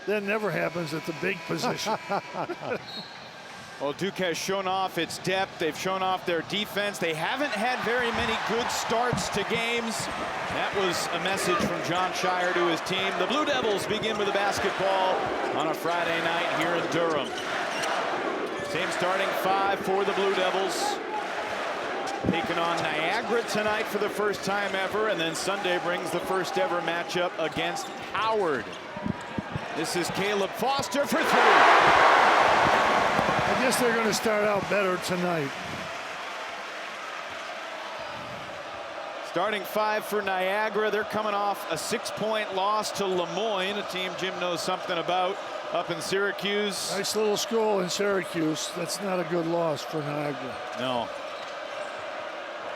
That never happens at the big position. Well, Duke has shown off its depth. They've shown off their defense. They haven't had very many good starts to games. That was a message from Jon Scheyer to his team. The Blue Devils begin with a basketball on a Friday night here in Durham. Same starting five for the Blue Devils. Taking on Niagara tonight for the first time ever, and then Sunday brings the first ever matchup against Howard. This is Caleb Foster for three. I guess they're going to start out better tonight. Starting five for Niagara. They're coming off a 6-point loss to Lemoyne, a team Jim knows something about up in Syracuse. Nice little school in Syracuse. That's not a good loss for Niagara. No.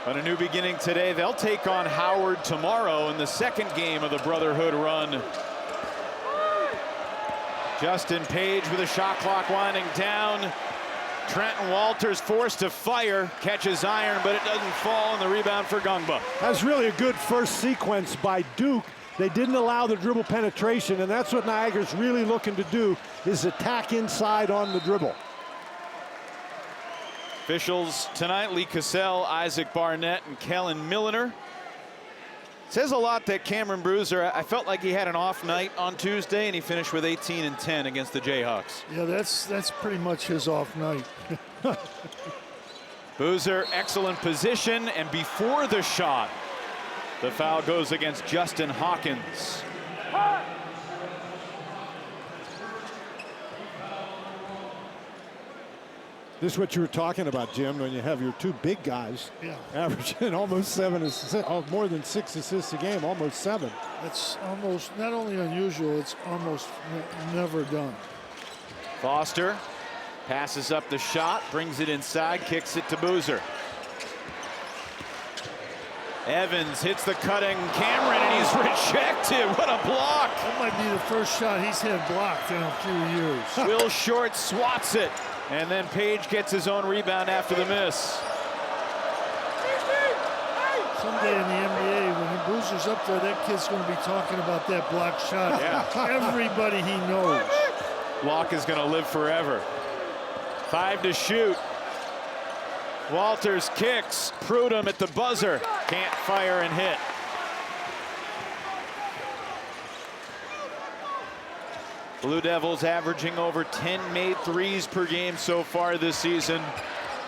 But a new beginning today. They'll take on Howard tomorrow in the second game of the Brotherhood run. Justin Page with a shot clock winding down. Trenton Walters forced to fire, catches iron, but it doesn't fall, and the rebound for Ngongba. That's really a good first sequence by Duke. They didn't allow the dribble penetration, and that's what Niagara's really looking to do, is attack inside on the dribble. Officials tonight, Lee Cassell, Isaac Barnett, and Kellen Milliner. Says a lot that Cameron Bruiser, I felt like he had an off night on Tuesday, and he finished with 18 and 10 against the Jayhawks. Yeah, that's pretty much his off night. Boozer, excellent position, and before the shot, the foul goes against Justin Hawkins. This is what you were talking about, Jim, when you have your two big guys averaging almost more than 6 assists a game, almost 7. That's almost not only unusual, it's almost never done. Foster passes up the shot, brings it inside, kicks it to Boozer. Evans hits the cutting Cameron, and he's rejected. What a block! That might be the first shot he's had blocked in a few years. Will Short swats it, and then Page gets his own rebound after the miss. Someday in the NBA, when Boozer's up there, that kid's going to be talking about that block shot. Yeah. Everybody he knows. Block is going to live forever. 5 to shoot. Walters kicks. Prudhomme at the buzzer. Can't fire and hit. Blue Devils averaging over 10 made threes per game so far this season.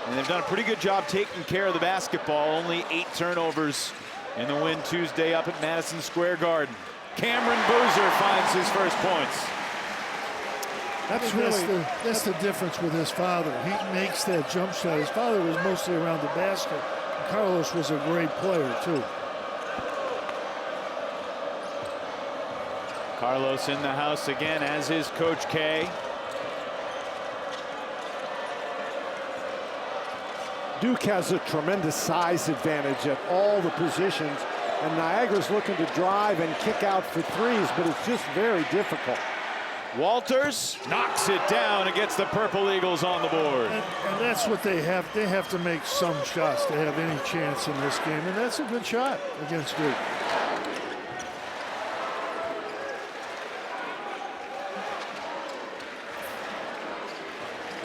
And they've done a pretty good job taking care of the basketball. Only 8 turnovers in the win Tuesday up at Madison Square Garden. Cameron Boozer finds his first points. That's the difference with his father. He makes that jump shot. His father was mostly around the basket. Carlos was a great player, too. Carlos in the house again, as is Coach K. Duke has a tremendous size advantage at all the positions, and Niagara's looking to drive and kick out for threes, but it's just very difficult. Walters knocks it down and gets the Purple Eagles on the board. And that's what they have. They have to make some shots to have any chance in this game, and that's a good shot against Duke.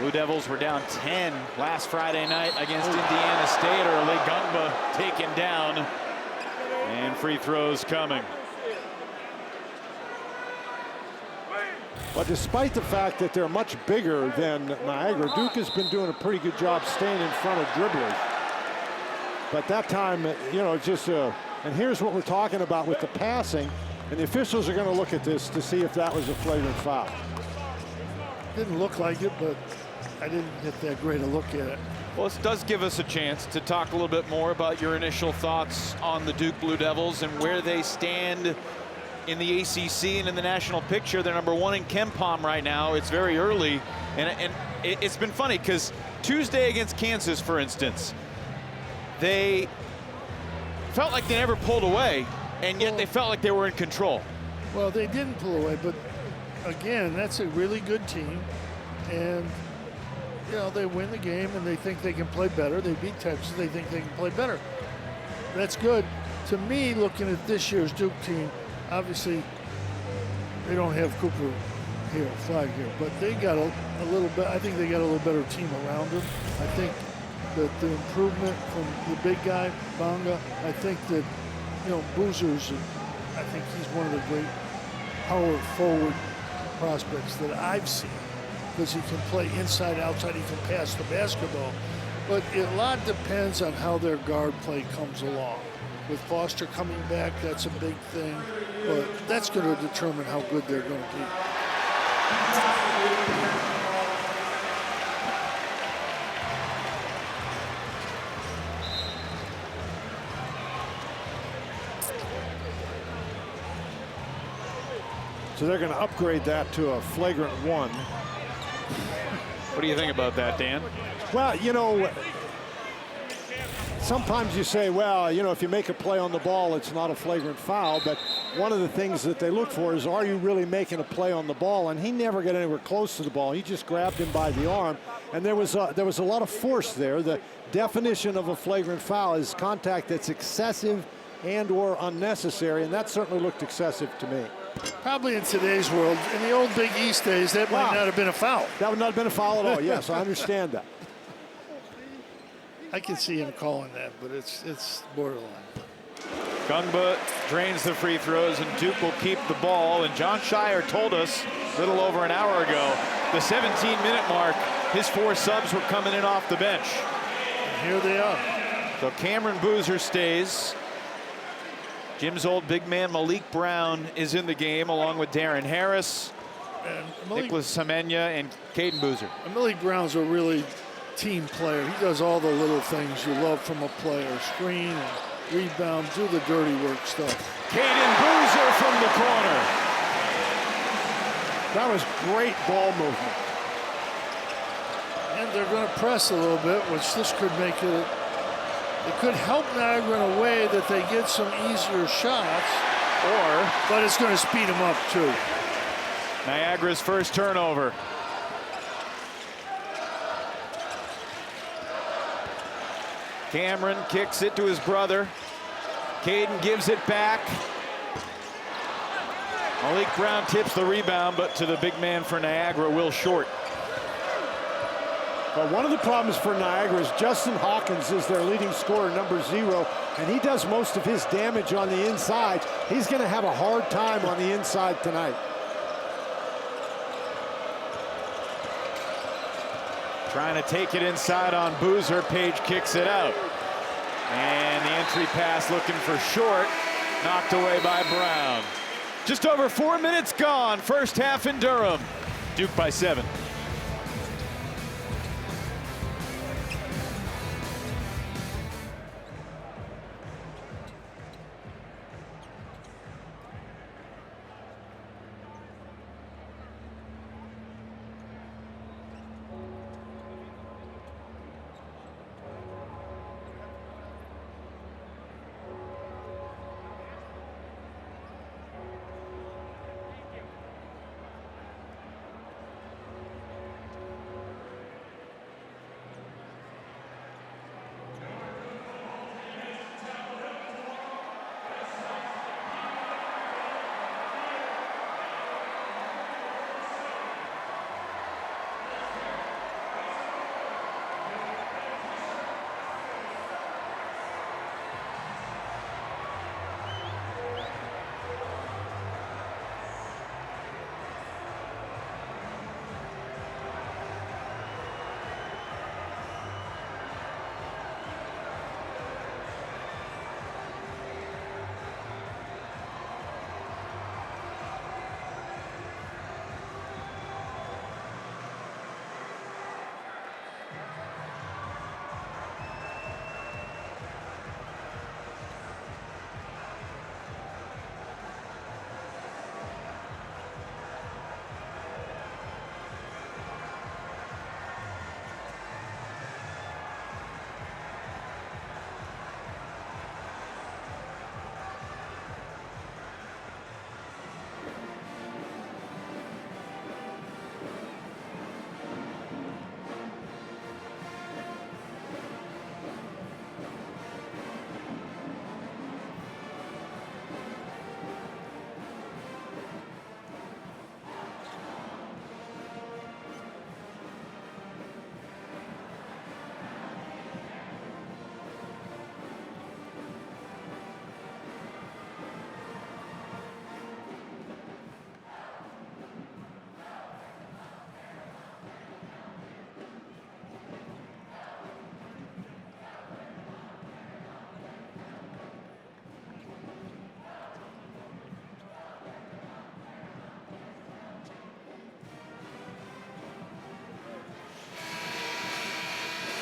Blue Devils were down 10 last Friday night against Indiana State early. Ngongba taken down, and free throws coming. But despite the fact that they're much bigger than Niagara, Duke has been doing a pretty good job staying in front of dribblers. But that time, you know, just and here's what we're talking about with the passing, and the officials are going to look at this to see if that was a flagrant foul. Didn't look like it, but I didn't get that great a look at it. Well, this does give us a chance to talk a little bit more about your initial thoughts on the Duke Blue Devils and where they stand in the ACC and in the national picture. They're #1 in KenPom right now. It's very early, and it's been funny because Tuesday against Kansas, for instance, they felt like they never pulled away, and yet they felt like they were in control. Well, they didn't pull away, but again, that's a really good team, and you know, they win the game and they think they can play better. They beat Texas, they think they can play better. That's good. To me, looking at this year's Duke team, obviously they don't have Cooper here, flag here. But they got a little bit, I think they got a little better team around him. I think that the improvement from the big guy, Bonga, I think that, you know, Boozer's, I think he's one of the great power forward prospects that I've seen, because he can play inside, outside, he can pass the basketball. But a lot depends on how their guard play comes along. With Foster coming back, that's a big thing, but that's going to determine how good they're going to be. So they're going to upgrade that to a flagrant 1. What do you think about that, Dan? Well, you know, sometimes you say, well, you know, if you make a play on the ball, it's not a flagrant foul. But one of the things that they look for is, are you really making a play on the ball? And he never got anywhere close to the ball. He just grabbed him by the arm. And there was a lot of force there. The definition of a flagrant foul is contact that's excessive and or unnecessary. And that certainly looked excessive to me. Probably in today's world, in the old Big East days, that might not have been a foul. That would not have been a foul at all. Yes, I understand that. I can see him calling that, but it's borderline. Ngongba drains the free throws, and Duke will keep the ball. And Jon Scheyer told us a little over an hour ago, the 17-minute mark, his 4 subs were coming in off the bench. And here they are. So Cameron Boozer stays. Jim's old big man Malik Brown is in the game, along with Darren Harris, Nicholas Semenya, and Cayden Boozer. And Malik Brown's a really team player. He does all the little things you love from a player. Screen and rebound, do the dirty work stuff. Cayden Boozer from the corner. That was great ball movement. And they're going to press a little bit, which this could make it. It could help Niagara in a way that they get some easier shots, but it's going to speed them up too. Niagara's first turnover. Cameron kicks it to his brother. Cayden gives it back. Malik Brown tips the rebound, but to the big man for Niagara, Will Short. But one of the problems for Niagara is Justin Hawkins is their leading scorer, number 0, and he does most of his damage on the inside. He's going to have a hard time on the inside tonight. Trying to take it inside on Boozer. Page kicks it out. And the entry pass looking for Short. Knocked away by Brown. Just over 4 minutes gone. First half in Durham. Duke by 7.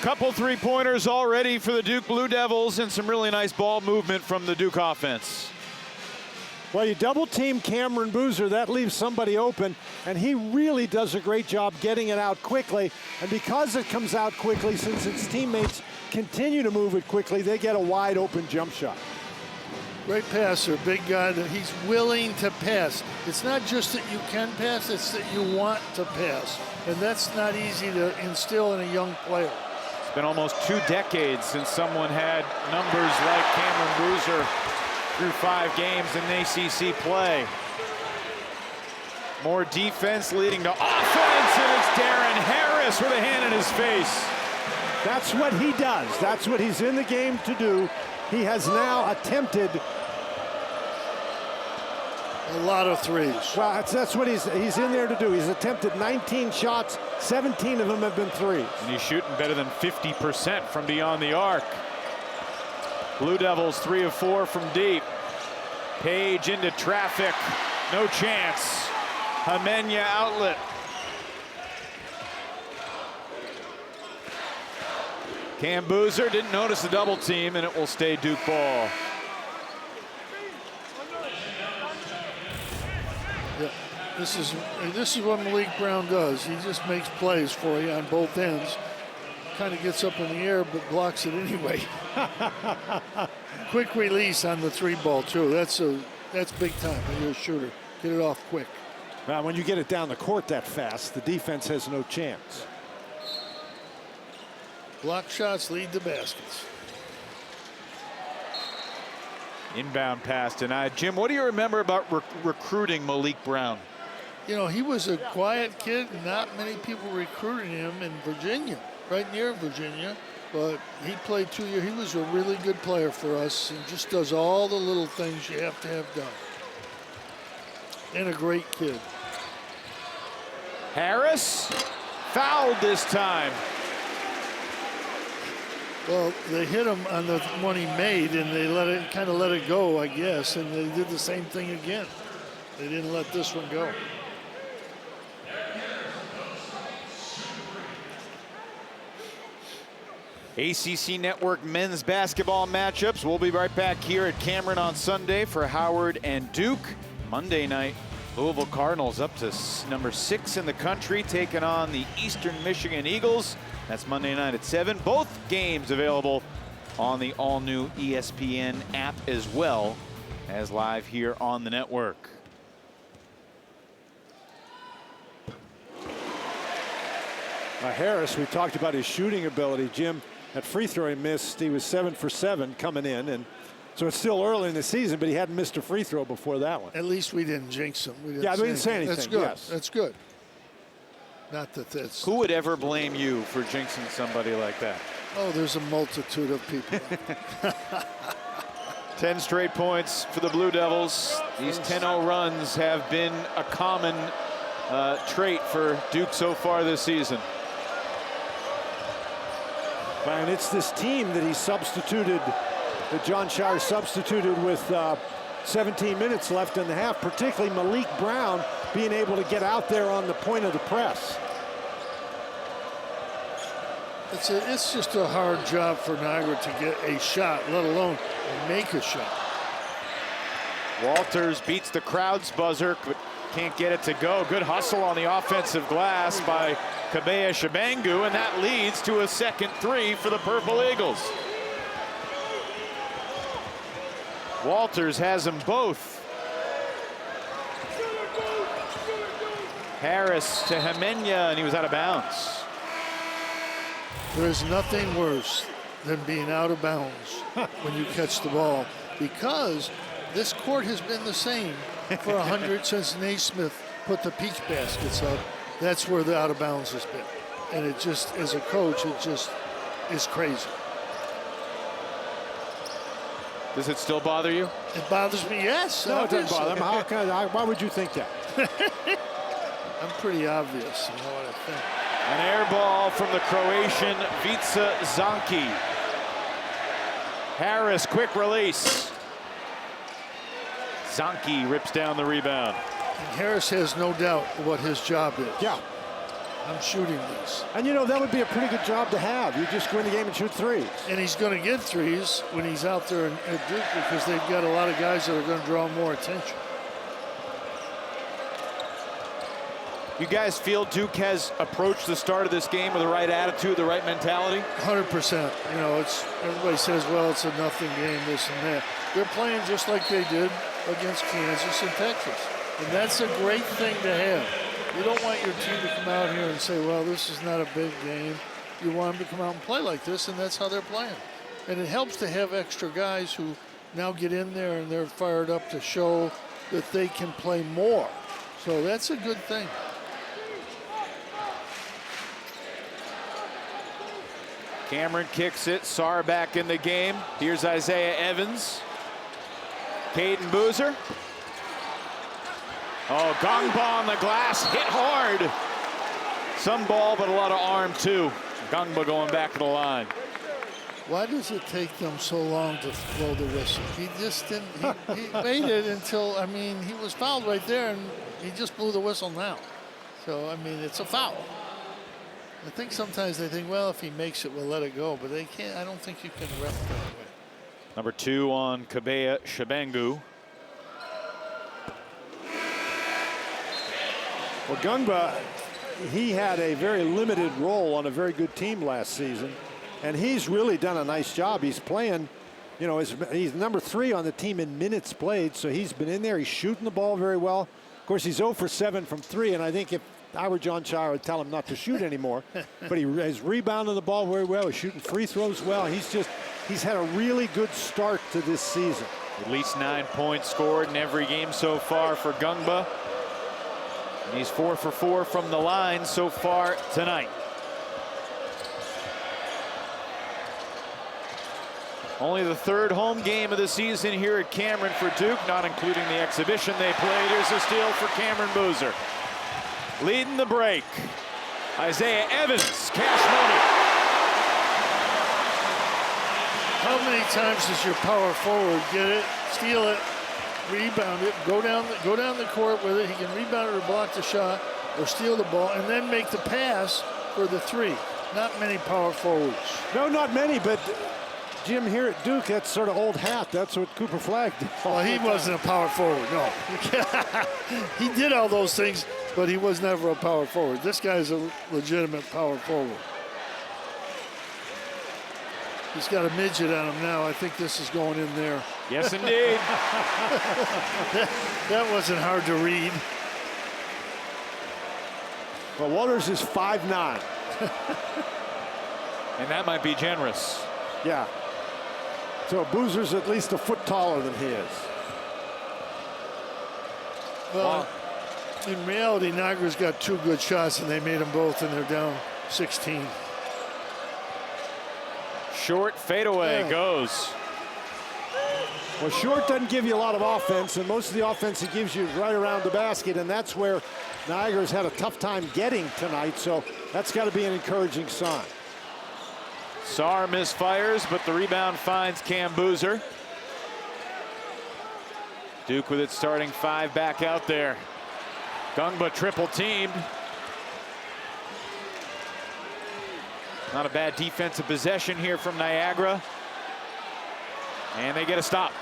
Couple three-pointers already for the Duke Blue Devils and some really nice ball movement from the Duke offense. Well, you double team Cameron Boozer, that leaves somebody open, and he really does a great job getting it out quickly. And because it comes out quickly, since its teammates continue to move it quickly, they get a wide open jump shot. Great passer, big guy that he's willing to pass. It's not just that you can pass, it's that you want to pass. And that's not easy to instill in a young player. It's been almost 2 decades since someone had numbers like Cameron Boozer through 5 games in ACC play. More defense leading to offense, and it's Darren Harris with a hand in his face. That's what he does. That's what he's in the game to do. He has now attempted a lot of threes. Well, that's what he's in there to do. He's attempted 19 shots, 17 of them have been threes. And he's shooting better than 50% from beyond the arc. Blue Devils 3 of 4 from deep. Page into traffic, no chance. Hamenya outlet. Cam Boozer didn't notice the double team, and it will stay Duke ball. Yeah, this is what Malik Brown does. He just makes plays for you on both ends. Kind of gets up in the air, but blocks it anyway. Quick release on the 3-ball too. That's big time when you're a shooter. Get it off quick. Now, when you get it down the court that fast, the defense has no chance. Block shots lead to baskets. Inbound pass denied. Jim, what do you remember about recruiting Malik Brown? You know, he was a quiet kid. Not many people recruited him in Virginia, right near Virginia. But he played 2 years. He was a really good player for us and just does all the little things you have to have done. And a great kid. Harris fouled this time. Well, they hit him on the one he made, and they kind of let it go, I guess. And they did the same thing again. They didn't let this one go. ACC Network men's basketball matchups. We'll be right back here at Cameron on Sunday for Howard and Duke. Monday night, Louisville Cardinals up to number 6 in the country, taking on the Eastern Michigan Eagles. That's Monday night at 7. Both games available on the all-new ESPN app as well as live here on the network. Harris, we talked about his shooting ability. Jim, at free throw he missed. He was 7 for 7 coming in, and so it's still early in the season, but he hadn't missed a free throw before that one. At least we didn't jinx him. We didn't say anything. That's good. Yes. That's good. Not that that's... Who would ever blame you for jinxing somebody like that? Oh, there's a multitude of people. 10 straight points for the Blue Devils. These 10-0 runs have been a common trait for Duke so far this season. And it's this team that he substituted, that Jon Scheyer substituted with 17 minutes left in the half, particularly Malik Brown being able to get out there on the point of the press. It's just a hard job for Niagara to get a shot, let alone make a shot. Walters beats the crowd's buzzer, but can't get it to go. Good hustle on the offensive glass by Kabeya Shabangu, and that leads to a second 3 for the Purple Eagles. Walters has them both. Harris to Hamenya, and he was out of bounds. There's nothing worse than being out of bounds when you catch the ball, because this court has been the same for 100 since Naismith put the peach baskets up. That's where the out of bounds has been. And it just, as a coach, it just is crazy. Does it still bother you? It bothers me, yes. No, it doesn't bother me. Why would you think that? I'm pretty obvious, you know what I think. An air ball from the Croatian Vica Zonki. Harris, quick release. Zonki rips down the rebound. And Harris has no doubt what his job is. Yeah. I'm shooting these. And you know, that would be a pretty good job to have. You just go in the game and shoot threes. And he's going to get threes when he's out there at Duke because they've got a lot of guys that are going to draw more attention. You guys feel Duke has approached the start of this game with the right attitude, the right mentality? 100%. You know, everybody says, well, it's a nothing game, this and that. They're playing just like they did against Kansas and Texas. And that's a great thing to have. You don't want your team to come out here and say, well, this is not a big game. You want them to come out and play like this, and that's how they're playing. And it helps to have extra guys who now get in there and they're fired up to show that they can play more. So that's a good thing. Cameron kicks it. Sarr back in the game. Here's Isaiah Evans. Cayden Boozer. Oh, Ngongba on the glass. Hit hard. Some ball, but a lot of arm, too. Ngongba going back to the line. Why does it take them so long to blow the whistle? He just didn't. He waited until, I mean, he was fouled right there, and he just blew the whistle now. So, I mean, it's a foul. I think sometimes they think, well, if he makes it, we'll let it go. But they can't. I don't think you can ref that way. Number 2 on Kabea Shabangu. Well, Ngongba, he had a very limited role on a very good team last season. And he's really done a nice job. He's playing, you know, he's number 3 on the team in minutes played. So he's been in there. He's shooting the ball very well. Of course, he's 0 for 7 from 3. And I think if I were Jon Scheyer, I'd tell him not to shoot anymore. But he's rebounding the ball very well. He's shooting free throws well. He's had a really good start to this season. At least 9 points scored in every game so far for Ngongba. And he's 4 for 4 from the line so far tonight. Only the 3rd home game of the season here at Cameron for Duke, not including the exhibition they played. Here's a steal for Cameron Boozer. Leading the break, Isaiah Evans, cash money. How many times does your power forward get it, steal it, rebound it, go down the court with it? He can rebound it or block the shot or steal the ball and then make the pass for the 3. Not many power forwards. No, not many, but Jim, here at Duke, that's sort of old hat. That's what Cooper Flagg did. Well, he wasn't a power forward, no. He did all those things, but he was never a power forward. This guy's a legitimate power forward. He's got a midget on him now. I think this is going in there. Yes, indeed. that wasn't hard to read. Well, Waters is 5'9". And that might be generous. Yeah. So Boozer's at least a foot taller than he is. Well, in reality, Niagara's got 2 good shots, and they made them both, and they're down 16. Short fadeaway goes. Well, short doesn't give you a lot of offense, and most of the offense it gives you is right around the basket, and that's where Niagara's had a tough time getting tonight, so that's got to be an encouraging sign. Sarr misfires, but the rebound finds Cam Boozer. Duke with its starting 5 back out there. Ngongba triple teamed. Not a bad defensive possession here from Niagara. And they get a stop.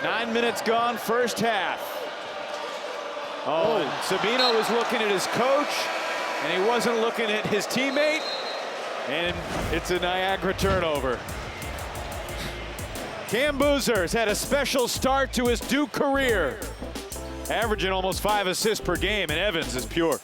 9 minutes gone, first half. Oh, and Sabino was looking at his coach, and he wasn't looking at his teammate. And it's a Niagara turnover. Cam Boozer has had a special start to his Duke career, averaging almost 5 assists per game, and Evans is pure.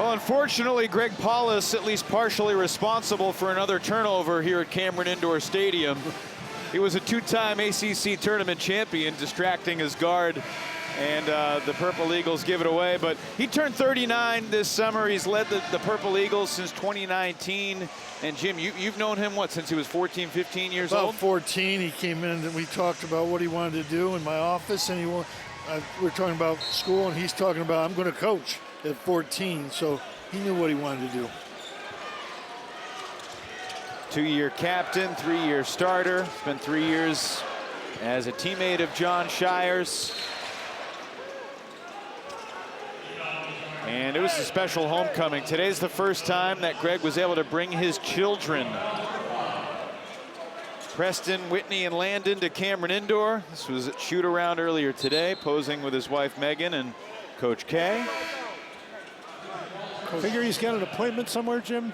Well, unfortunately, Greg Paulus at least partially responsible for another turnover here at Cameron Indoor Stadium. He was a two-time ACC tournament champion, distracting his guard, and the Purple Eagles give it away. But he turned 39 this summer. He's led the Purple Eagles since 2019. And Jim, you've known him, what, since he was 14, 15 years old? About 14, he came in and we talked about what he wanted to do in my office, and we're talking about school, and he's talking about, I'm going to coach at 14, so he knew what he wanted to do. 2-year captain, 3-year starter. Spent 3 years as a teammate of Jon Scheyer's. And it was a special homecoming. Today's the first time that Greg was able to bring his children, Preston, Whitney, and Landon, to Cameron Indoor. This was at shoot around earlier today, posing with his wife Megan and Coach K. Figure he's got an appointment somewhere, Jim?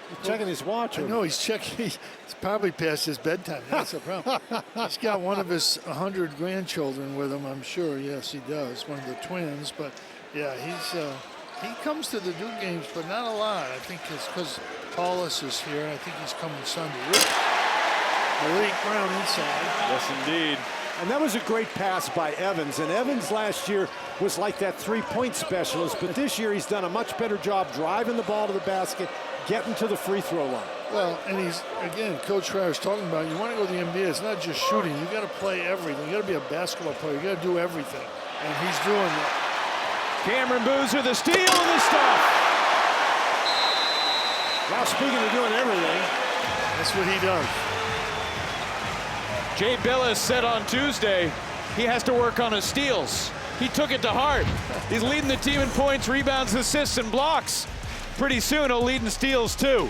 He's checking his watch. No, he's checking. It's probably past his bedtime. That's the problem. He's got one of his 100 grandchildren with him, I'm sure. Yes, he does. One of the twins. But yeah, he comes to the Duke games, but not a lot. I think it's because Paulus is here. I think he's coming Sunday. Malik Brown inside. Yes, indeed. And that was a great pass by Evans. And Evans last year was like that three-point specialist, but this year he's done a much better job driving the ball to the basket, getting to the free throw line. Well, and he's, again, Coach Scheyer's talking about, you want to go to the NBA, it's not just shooting. You got to play everything. You got to be a basketball player. You got to do everything. And he's doing that. Cameron Boozer, the steal and the stop. Now, speaking of doing everything, that's what he does. Jay Billis said on Tuesday he has to work on his steals. He took it to heart. He's leading the team in points, rebounds, assists, and blocks. Pretty soon he'll lead in steals too.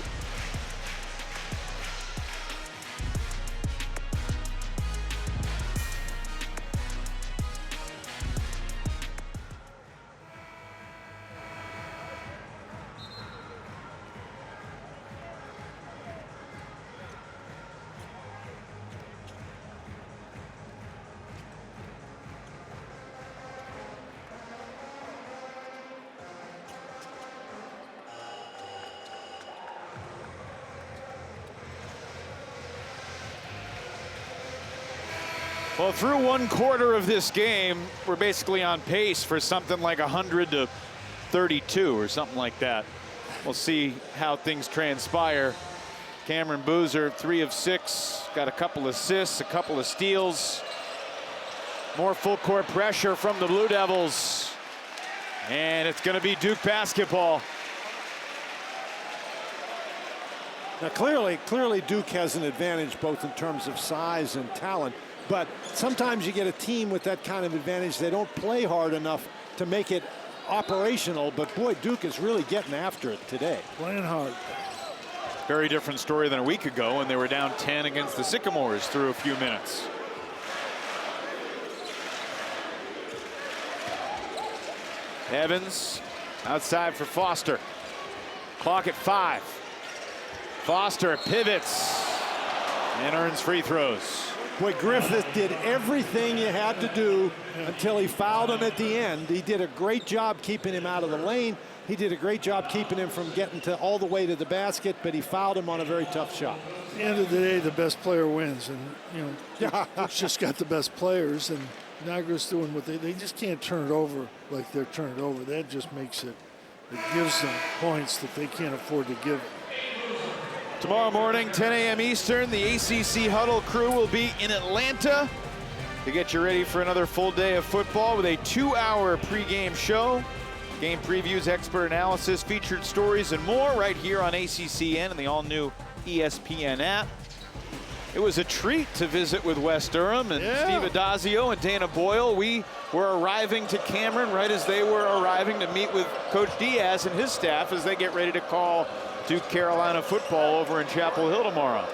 Well, through one quarter of this game, we're basically on pace for something like 100 to 32 or something like that. We'll see how things transpire. Cameron Boozer, 3 of 6, got a couple assists, a couple of steals. More full court pressure from the Blue Devils. And it's going to be Duke basketball. Now, clearly Duke has an advantage both in terms of size and talent. But sometimes you get a team with that kind of advantage. They don't play hard enough to make it operational. But, boy, Duke is really getting after it today. Playing hard. Very different story than a week ago when they were down 10 against the Sycamores through a few minutes. Evans outside for Foster. Clock at 5. Foster pivots and earns free throws. Boy, Griffith did everything you had to do until he fouled him at the end. He did a great job keeping him out of the lane. He did a great job keeping him from getting to all the way to the basket, but he fouled him on a very tough shot. At the end of the day, the best player wins. And, you know, Duke's just got the best players, and Niagara's doing what they just can't turn it over like they're turning it over. That just makes it gives them points that they can't afford to give. Tomorrow morning, 10 a.m. Eastern, the ACC Huddle crew will be in Atlanta to get you ready for another full day of football with a 2-hour pregame show. Game previews, expert analysis, featured stories, and more right here on ACCN and the all-new ESPN app. It was a treat to visit with Wes Durham and Steve Adazio and Dana Boyle. We were arriving to Cameron right as they were arriving to meet with Coach Diaz and his staff as they get ready to call Duke Carolina football over in Chapel Hill tomorrow.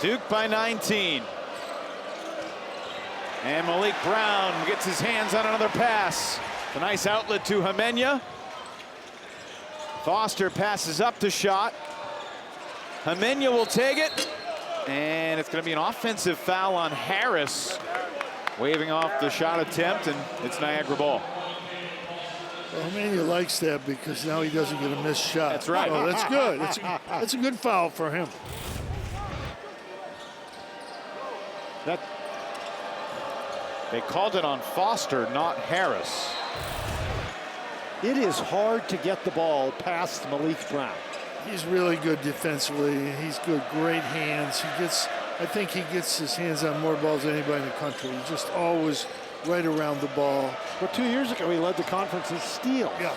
Duke by 19. And Malik Brown gets his hands on another pass. A nice outlet to Jimena. Foster passes up the shot. Jimena will take it and it's going to be an offensive foul on Harris, waving off the shot attempt, and it's Niagara ball. Well, Emmanuel likes that because now he doesn't get a missed shot. That's right. So that's good. That's a good foul for him. They called it on Foster, not Harris. It is hard to get the ball past Malik Brown. He's really good defensively. He's good, great hands. I think he gets his hands on more balls than anybody in the country. He's just always right around the ball. But 2 years ago, he led the conference in steals. Yeah.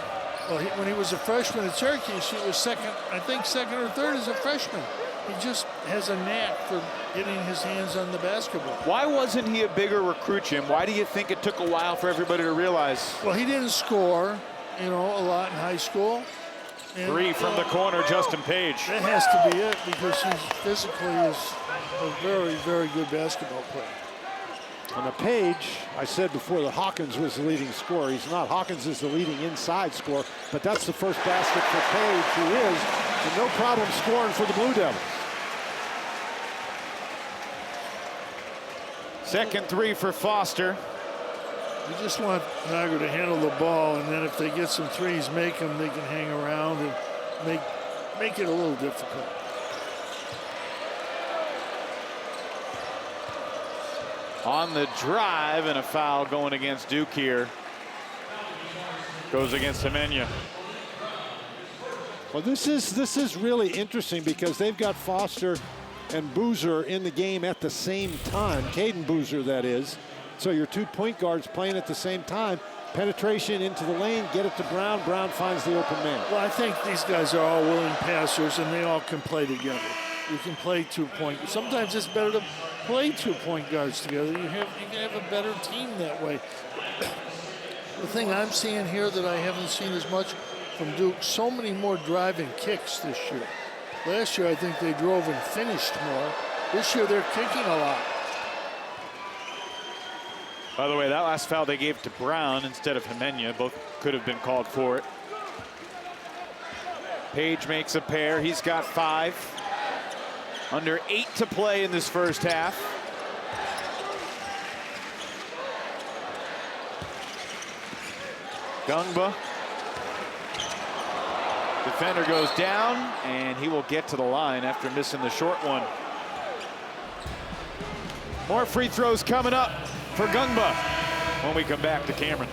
Well, when he was a freshman at Syracuse, he was second or third as a freshman. He just has a knack for getting his hands on the basketball. Why wasn't he a bigger recruit, Jim? Why do you think it took a while for everybody to realize? Well, he didn't score, a lot in high school. And, 3 from the corner, Justin Page. That has to be it because he physically is a very, very good basketball player. On the Page, I said before that Hawkins was the leading scorer. He's not. Hawkins is the leading inside scorer, but that's the first basket for Page, who is, and no problem scoring for the Blue Devils. Second 3 for Foster. You just want Niagara to handle the ball, and then if they get some threes, make them. They can hang around and make it a little difficult. On the drive, and a foul going against Duke here. Goes against Semenya. Well, this is really interesting because they've got Foster and Boozer in the game at the same time. Cayden Boozer, that is. So your 2 point guards playing at the same time. Penetration into the lane, get it to Brown. Brown finds the open man. Well, I think these guys are all willing passers, and they all can play together. You can play 2 point. Sometimes it's better to play 2 point guards together. You can have a better team that way. The thing I'm seeing here that I haven't seen as much from Duke, so many more driving kicks this year. Last year, I think they drove and finished more. This year, they're kicking a lot. By the way, that last foul they gave to Brown instead of Semenya. Both could have been called for it. Page makes a pair. He's got 5. Under 8 to play in this first half. Ngongba. Defender goes down, and he will get to the line after missing the short one. More free throws coming up for Ngongba when we come back to Cameron.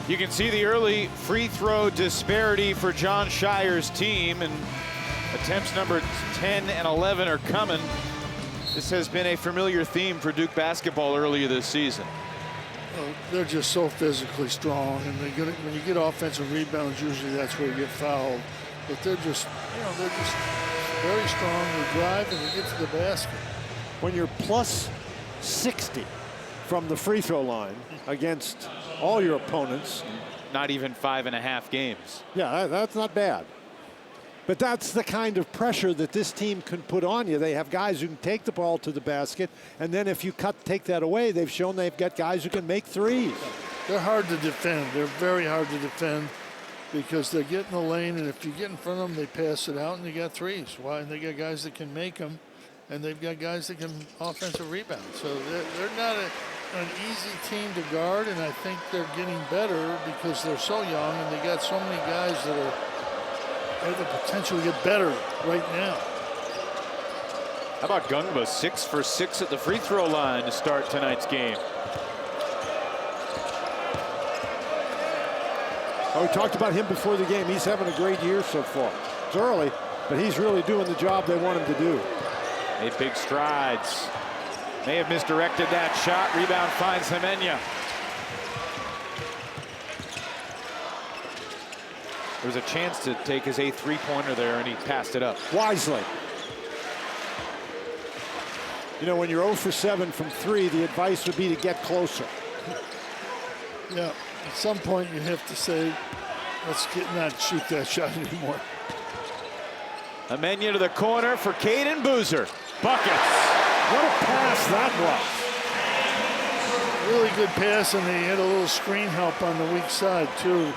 You can see the early free throw disparity for Jon Scheyer's team, and attempts number 10 and 11 are coming. This has been a familiar theme for Duke basketball earlier this season. Well, they're just so physically strong, and when you get offensive rebounds, usually that's where you get fouled. But they're just, they're just very strong. They drive and they get to the basket. When you're plus 60 from the free throw line against all your opponents. Not even 5.5 games. Yeah, that's not bad. But that's the kind of pressure that this team can put on you. They have guys who can take the ball to the basket, and then if you take that away, they've shown they've got guys who can make threes. They're hard to defend. They're very hard to defend because they get in the lane, and if you get in front of them, they pass it out, and they got threes. Why? And they got guys that can make them, and they've got guys that can offensive rebound. So they're not an easy team to guard, and I think they're getting better because they're so young, and they got so many guys that have the potential to get better right now. How about Ngongba, 6 for 6 at the free throw line to start tonight's game. Oh, we talked about him before the game. He's having a great year so far. It's early, but he's really doing the job they want him to do. Made big strides. May have misdirected that shot. Rebound finds Hemenya. There was a chance to take his 8th three-pointer there, and he passed it up. Wisely. When you're 0 for 7 from 3, the advice would be to get closer. Yeah, at some point you have to say, let's not shoot that shot anymore. Hemenya to the corner for Cayden Boozer. Buckets. What a pass that was. Really good pass, and they had a little screen help on the weak side, too.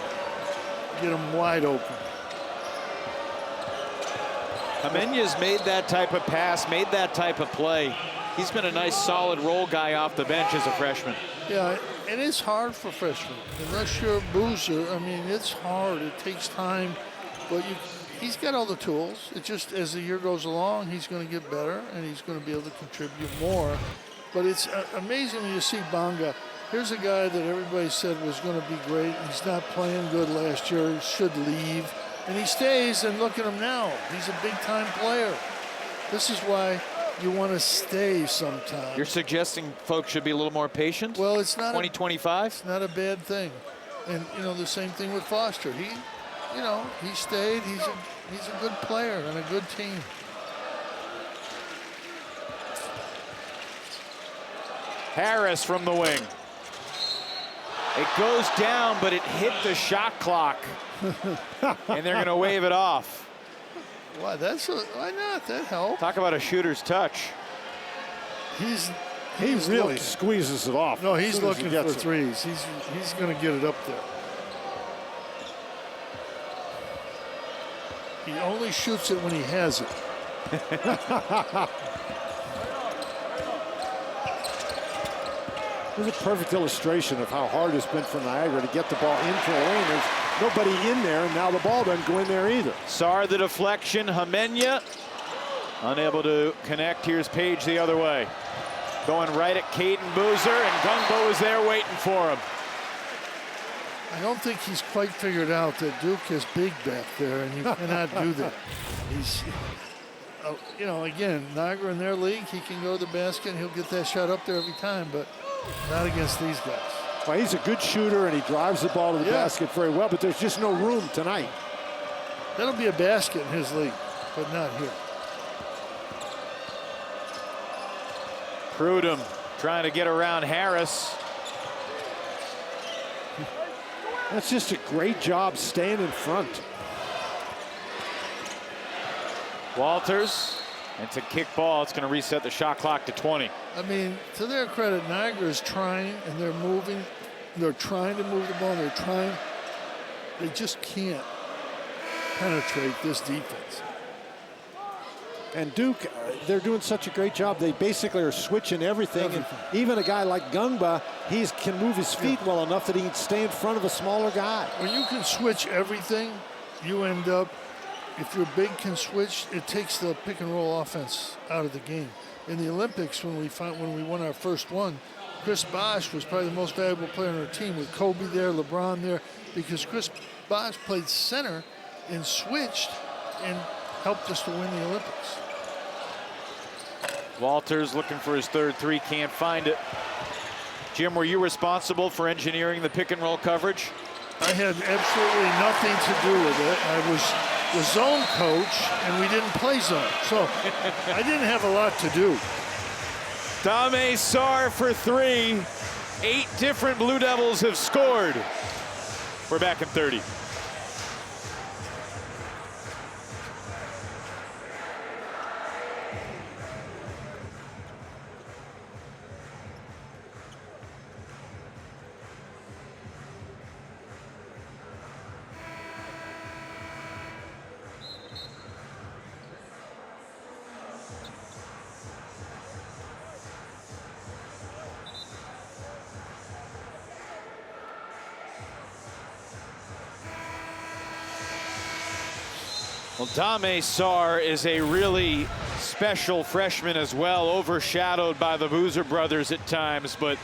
Get him wide open. Hemenya's made that type of pass, made that type of play. He's been a nice solid role guy off the bench as a freshman. Yeah, and it's hard for freshmen. Unless you're a Boozer, I mean, it's hard. It takes time, but he's got all the tools. It just, as the year goes along, he's going to get better, and he's going to be able to contribute more. But it's amazing when you see Bonga. Here's a guy that everybody said was going to be great. He's not playing good last year. He should leave. And he stays, and look at him now. He's a big-time player. This is why you want to stay sometime. You're suggesting folks should be a little more patient? Well, it's not 2025? It's not a bad thing. And, the same thing with Foster. He stayed. He's a good player and a good team. Harris from the wing. It goes down, but it hit the shot clock. And they're going to wave it off. Why not? That helped. Talk about a shooter's touch. He really squeezes it off. No, he's looking for threes. He's going to get it up there. He only shoots it when he has it. This is a perfect illustration of how hard it's been for Niagara to get the ball into the lane. There's nobody in there, and now the ball doesn't go in there either. Sarr the deflection. Hemenya unable to connect. Here's Page the other way. Going right at Cayden Boozer, and Ngongba was there waiting for him. I don't think he's quite figured out that Duke is big back there, and you cannot do that. He's, again, Niagara in their league, he can go to the basket, and he'll get that shot up there every time, but not against these guys. Well, he's a good shooter, and he drives the ball to the basket very well, but there's just no room tonight. That'll be a basket in his league, but not here. Prudhomme trying to get around Harris. That's just a great job staying in front. Walters, and to kick ball, it's going to reset the shot clock to 20. I mean, to their credit, Niagara is trying, and they're moving. They're trying to move the ball. They're trying. They just can't penetrate this defense. And Duke, they're doing such a great job. They basically are switching everything. And even a guy like Ngongba, he can move his feet well enough that he can stay in front of a smaller guy. When you can switch everything, you end up, if your big can switch, it takes the pick and roll offense out of the game. In the Olympics, when we won our first one, Chris Bosh was probably the most valuable player on our team with Kobe there, LeBron there, because Chris Bosh played center and switched and helped us to win the Olympics. Walters looking for his third three, can't find it. Jim, were you responsible for engineering the pick and roll coverage? I had absolutely nothing to do with it. I was the zone coach, and we didn't play zone, so I didn't have a lot to do. Dame Sarr for three. 8 different Blue Devils have scored. We're back in 30. Well, Dame Sarr is a really special freshman as well, overshadowed by the Boozer brothers at times. But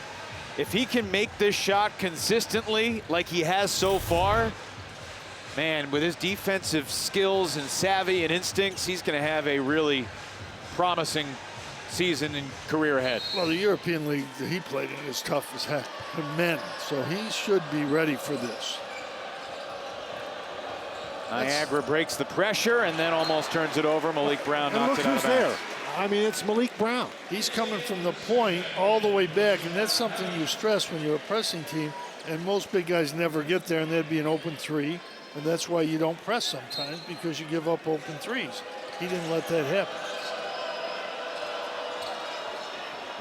if he can make this shot consistently like he has so far, man, with his defensive skills and savvy and instincts, he's going to have a really promising season and career ahead. Well, the European League that he played in is tough as heck, the men, so he should be ready for this. Niagara breaks the pressure and then almost turns it over. Malik Brown knocked it out of bounds. There. I mean, it's Malik Brown. He's coming from the point all the way back, and that's something you stress when you're a pressing team, and most big guys never get there, and there'd be an open three, and that's why you don't press sometimes, because you give up open threes. He didn't let that happen.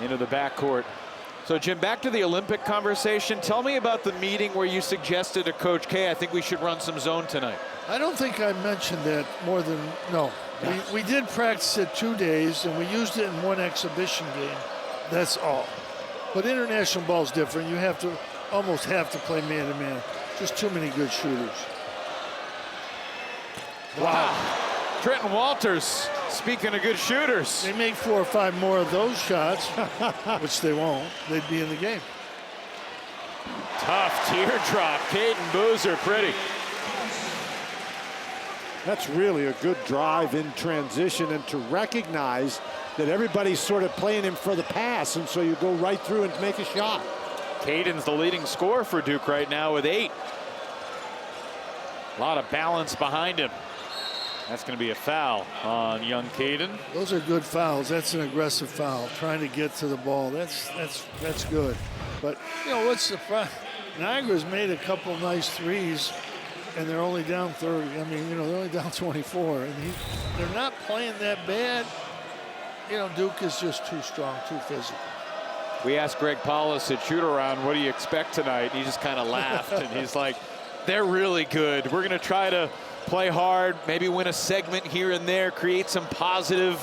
Into the backcourt. So, Jim, back to the Olympic conversation. Tell me about the meeting where you suggested to Coach K, I think we should run some zone tonight. I don't think I mentioned that more than, no. We did practice it 2 days, and we used it in one exhibition game. That's all. But international ball is different. You have to almost have to play man-to-man. Just too many good shooters. Wow. Trenton Walters, speaking of good shooters. They make 4 or 5 more of those shots, which they won't. They'd be in the game. Tough teardrop. Cayden Boozer, pretty. That's really a good drive in transition, and to recognize that everybody's sort of playing him for the pass, and so you go right through and make a shot. Cayden's the leading scorer for Duke right now with 8. A lot of balance behind him. That's going to be a foul on young Cayden. Those are good fouls. That's an aggressive foul, trying to get to the ball. That's good. But, you know, what's the problem? Niagara's made a couple nice threes, and they're only down 30. I mean, you know, they're only down 24. And they're not playing that bad. You know, Duke is just too strong, too physical. We asked Greg Paulus at shoot-around, what do you expect tonight? And he just kind of laughed, and he's like, they're really good. We're going to try to play hard, maybe win a segment here and there, create some positive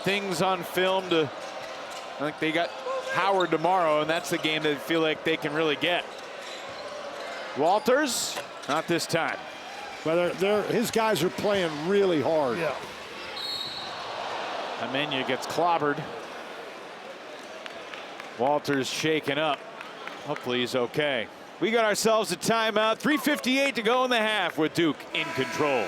things on film. I think they got Howard tomorrow, and that's the game they feel like they can really get. Walters, not this time. But his guys are playing really hard. Yeah. Amenya gets clobbered. Walters shaken up. Hopefully he's okay. We got ourselves a timeout. 3:58 to go in the half with Duke in control.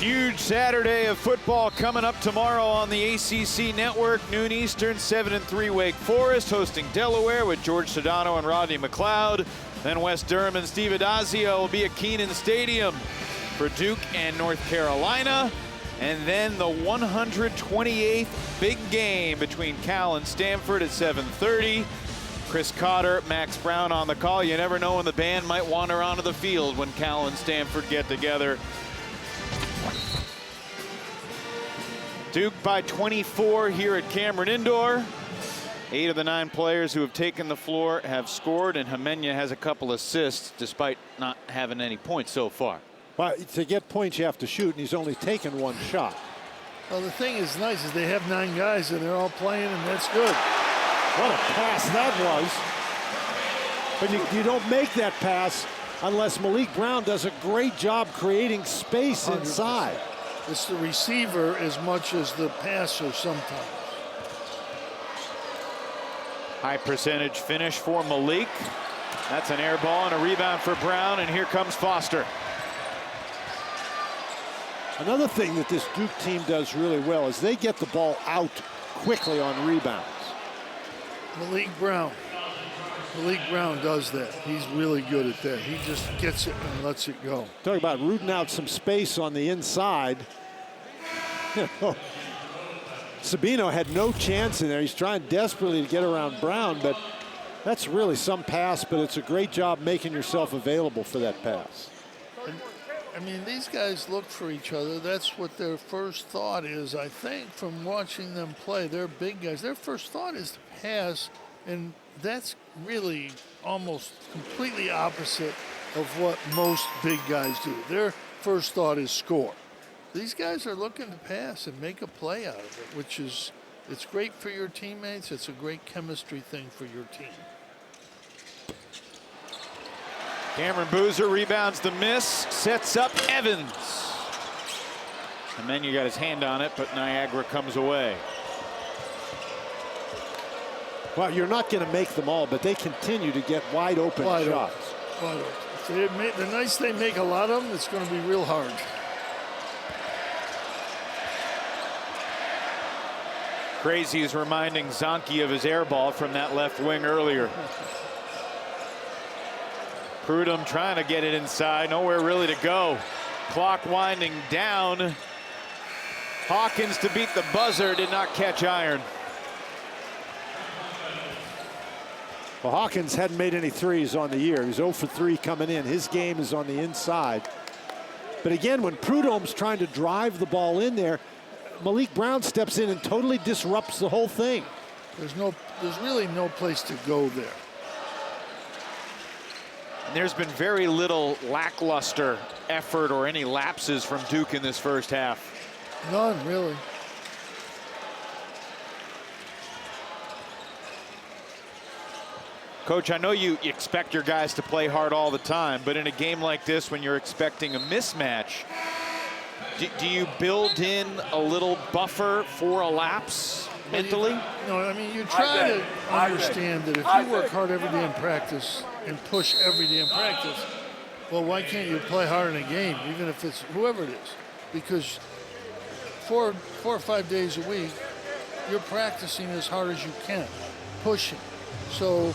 Huge Saturday of football coming up tomorrow on the ACC network, noon Eastern, 7-3 Wake Forest hosting Delaware with George Sedano and Rodney McLeod. Then West Durham and Steve Adazio will be at Keenan Stadium for Duke and North Carolina. And then the 128th big game between Cal and Stanford at 7:30. Chris Cotter, Max Brown on the call. You never know when the band might wander onto the field when Cal and Stanford get together. Duke by 24 here at Cameron Indoor. 8 of the 9 players who have taken the floor have scored, and Jimena has a couple assists despite not having any points so far. Well, to get points, you have to shoot, and he's only taken 1 shot. Well, the thing is nice is they have 9 guys, and they're all playing, and that's good. What a pass that was. But you don't make that pass unless Malik Brown does a great job creating space 100%. inside. It's the receiver as much as the passer sometimes. High percentage finish for Malik. That's an air ball and a rebound for Brown, and here comes Foster. Another thing that this Duke team does really well is they get the ball out quickly on rebounds. Malik Brown does that. He's really good at that. He just gets it and lets it go. Talk about rooting out some space on the inside. Sabino had no chance in there. He's trying desperately to get around Brown, but that's really some pass, but it's a great job making yourself available for that pass. And, I mean, these guys look for each other. That's what their first thought is, I think, from watching them play. They're big guys. Their first thought is to pass, and that's really almost completely opposite of what most big guys do. Their first thought is score. These guys are looking to pass and make a play out of it, which is, it's great for your teammates. It's a great chemistry thing for your team. Cameron Boozer rebounds the miss, sets up Evans. And then you got his hand on it, but Niagara comes away. Well, you're not going to make them all, but they continue to get wide open shots. Wide open. If the nights they make a lot of them, it's going to be real hard. Crazy is reminding Zonke of his air ball from that left wing earlier. Prudhomme trying to get it inside, nowhere really to go. Clock winding down. Hawkins to beat the buzzer, did not catch iron. Well, Hawkins hadn't made any threes on the year. He's 0 for 3 coming in. His game is on the inside. But again, when Prudhomme's trying to drive the ball in there, Malik Brown steps in and totally disrupts the whole thing. There's really no place to go there. And there's been very little lackluster effort or any lapses from Duke in this first half. None, really. Coach, I know you expect your guys to play hard all the time, but in a game like this, when you're expecting a mismatch, do you build in a little buffer for a lapse mentally? No, I mean, you try to understand that if you work hard every day in practice and push every day in practice, well, why can't you play hard in a game, even if it's whoever it is? Because 4 or 5 days a week, you're practicing as hard as you can, pushing. So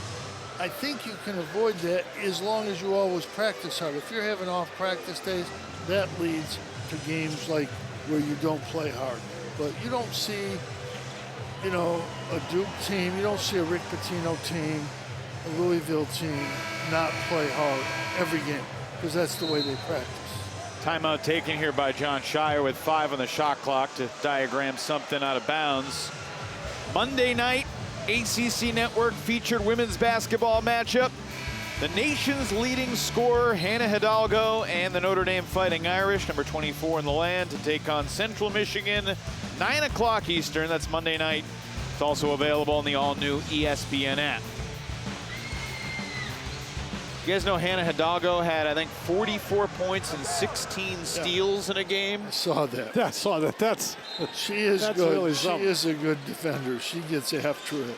I think you can avoid that as long as you always practice hard. If you're having off practice days, that leads to games like where you don't play hard. But you don't see, you know, a Duke team, you don't see a Rick Pitino team, a Louisville team not play hard every game, because that's the way they practice. Timeout taken here by Jon Scheyer with 5 on the shot clock to diagram something out of bounds. Monday night, ACC Network featured women's basketball matchup. The nation's leading scorer, Hannah Hidalgo, and the Notre Dame Fighting Irish, number 24 in the land, to take on Central Michigan, 9 o'clock Eastern. That's Monday night. It's also available on the all-new ESPN app. You guys know Hannah Hidalgo had, I think, 44 points and 16 steals in a game? I saw that. I saw that. She is that's good. Really she is a good defender. She gets after it.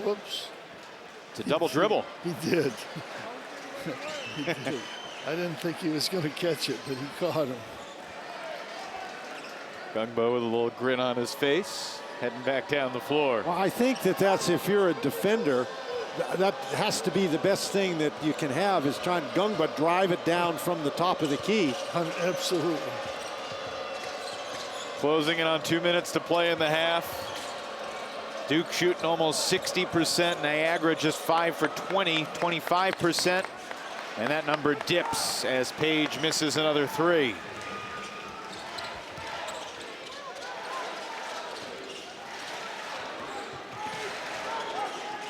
Whoops. It's a double dribble. He did. He did. I didn't think he was going to catch it, but he caught him. Ngongba with a little grin on his face, heading back down the floor. Well, I think that's if you're a defender, that has to be the best thing that you can have, is trying Ngongba drive it down from the top of the key. Absolutely. Closing in on 2 minutes to play in the half. Duke shooting almost 60%. Niagara just 5 for 20, 25%. And that number dips as Page misses another 3.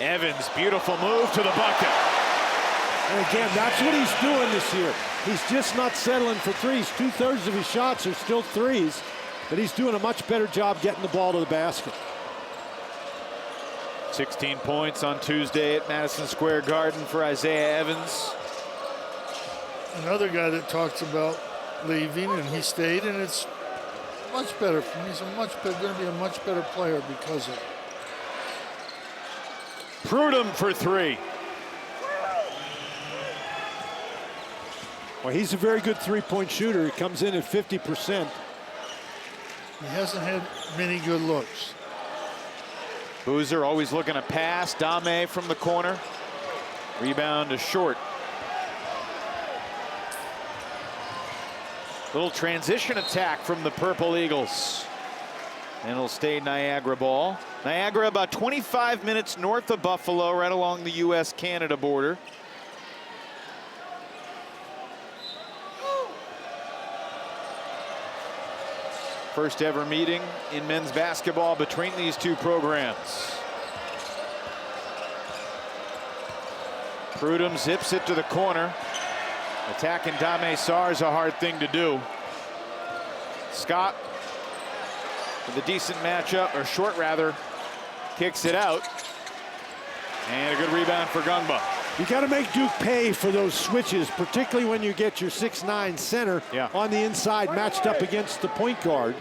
Evans, beautiful move to the bucket. And again, that's what he's doing this year. He's just not settling for threes. 2/3 of his shots are still threes, but he's doing a much better job getting the ball to the basket. 16 points on Tuesday at Madison Square Garden for Isaiah Evans. Another guy that talks about leaving, and he stayed, and it's much better for him. He's going to be a much better player because of it. Prudhomme for 3. Well, he's a very good three-point shooter. He comes in at 50%. He hasn't had many good looks. Boozer always looking to pass. Dame from the corner. Rebound to Short. Little transition attack from the Purple Eagles. And it'll stay Niagara ball. Niagara about 25 minutes north of Buffalo, right along the U.S.-Canada border. First ever meeting in men's basketball between these two programs. Prudhomme zips it to the corner. Attacking Dame Sarr is a hard thing to do. Scott, with a decent matchup, or Short rather, kicks it out. And a good rebound for Ngongba. You got to make Duke pay for those switches, particularly when you get your 6'9" center on the inside matched up against the point guard.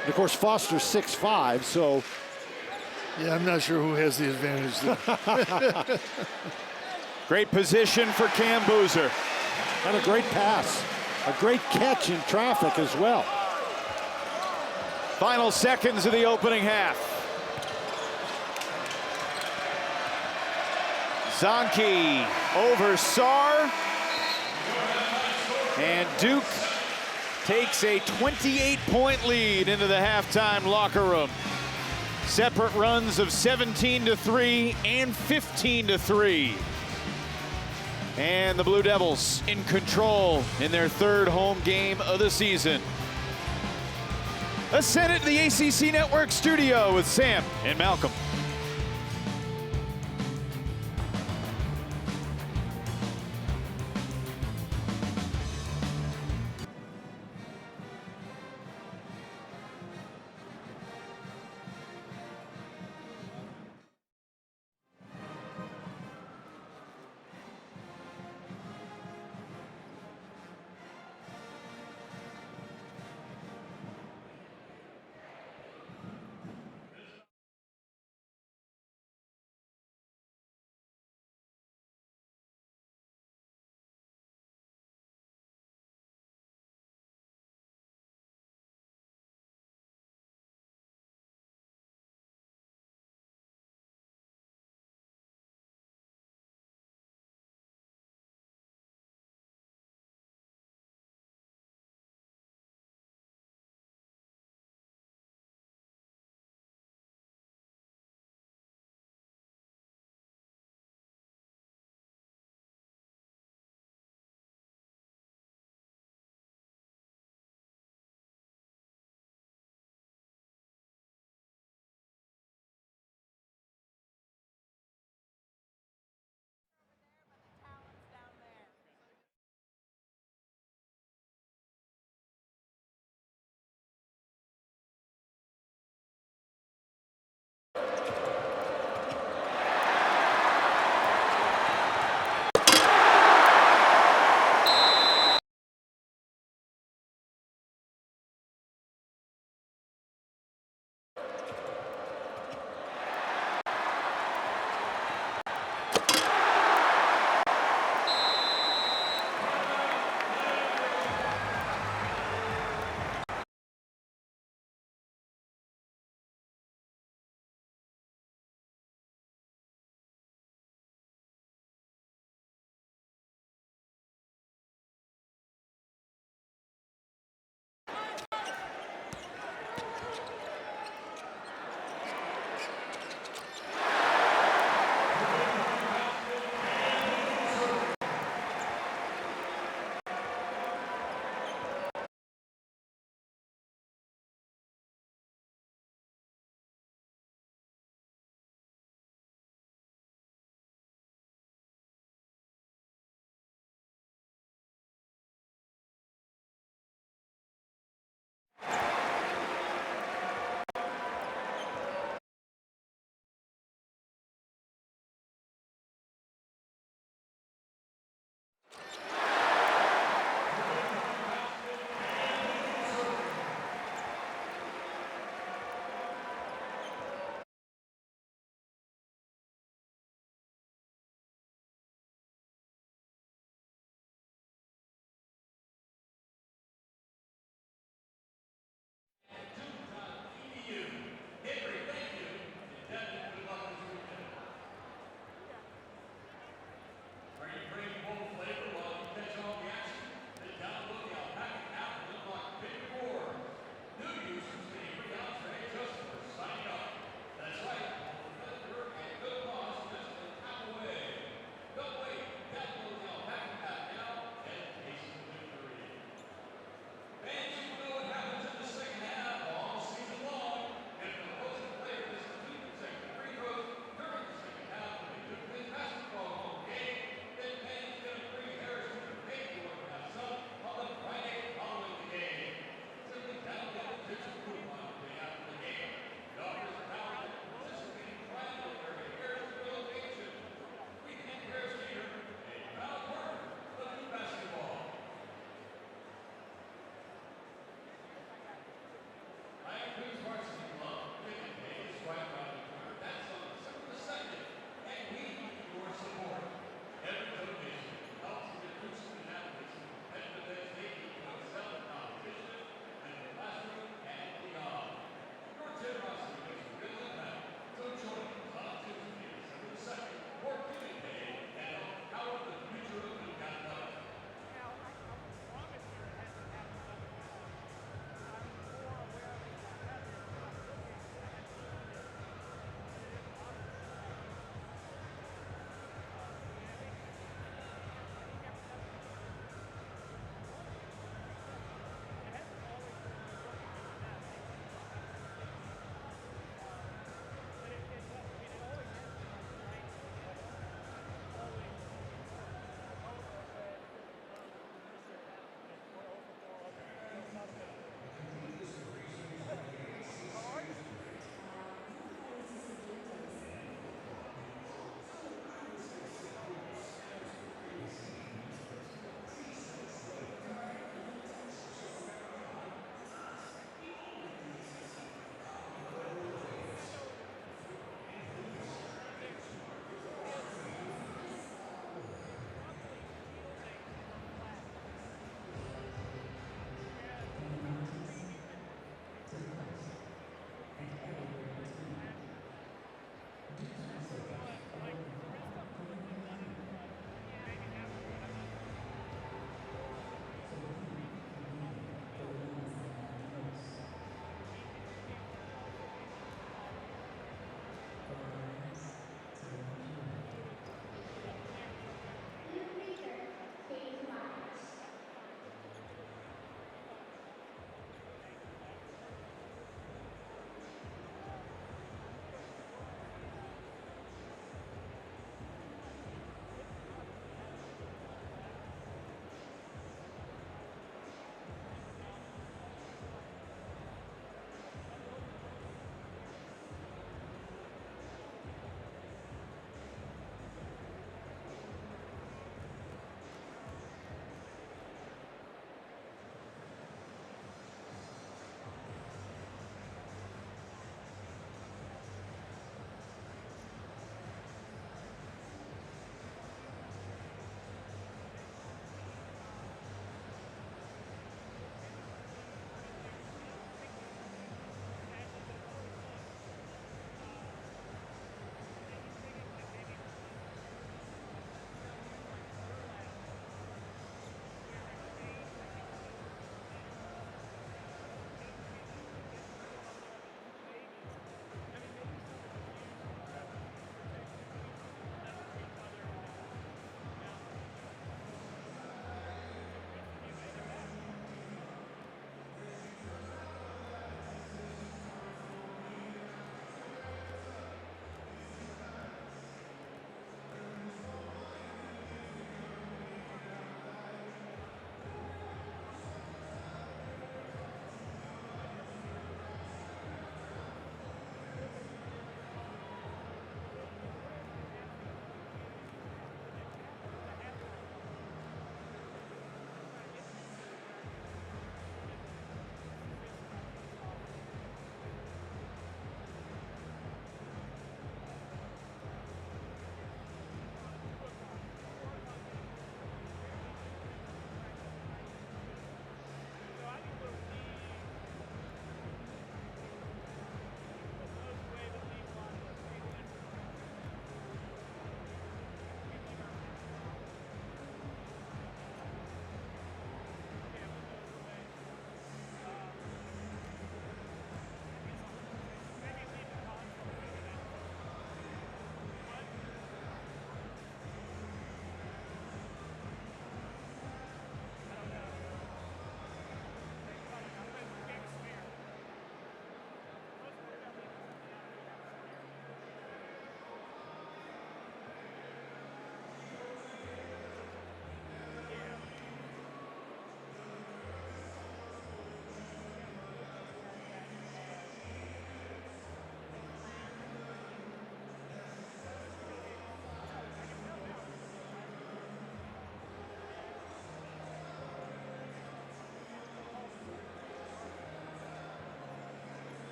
And of course, Foster's 6'5", so. Yeah, I'm not sure who has the advantage there. Great position for Cam Boozer. And a great pass. A great catch in traffic as well. Final seconds of the opening half. Zonke over Sarr. And Duke takes a 28-point lead into the halftime locker room. Separate runs of 17-3 and 15-3. And the Blue Devils in control in their third home game of the season. Let's send it to the ACC Network studio with Sam and Malcolm.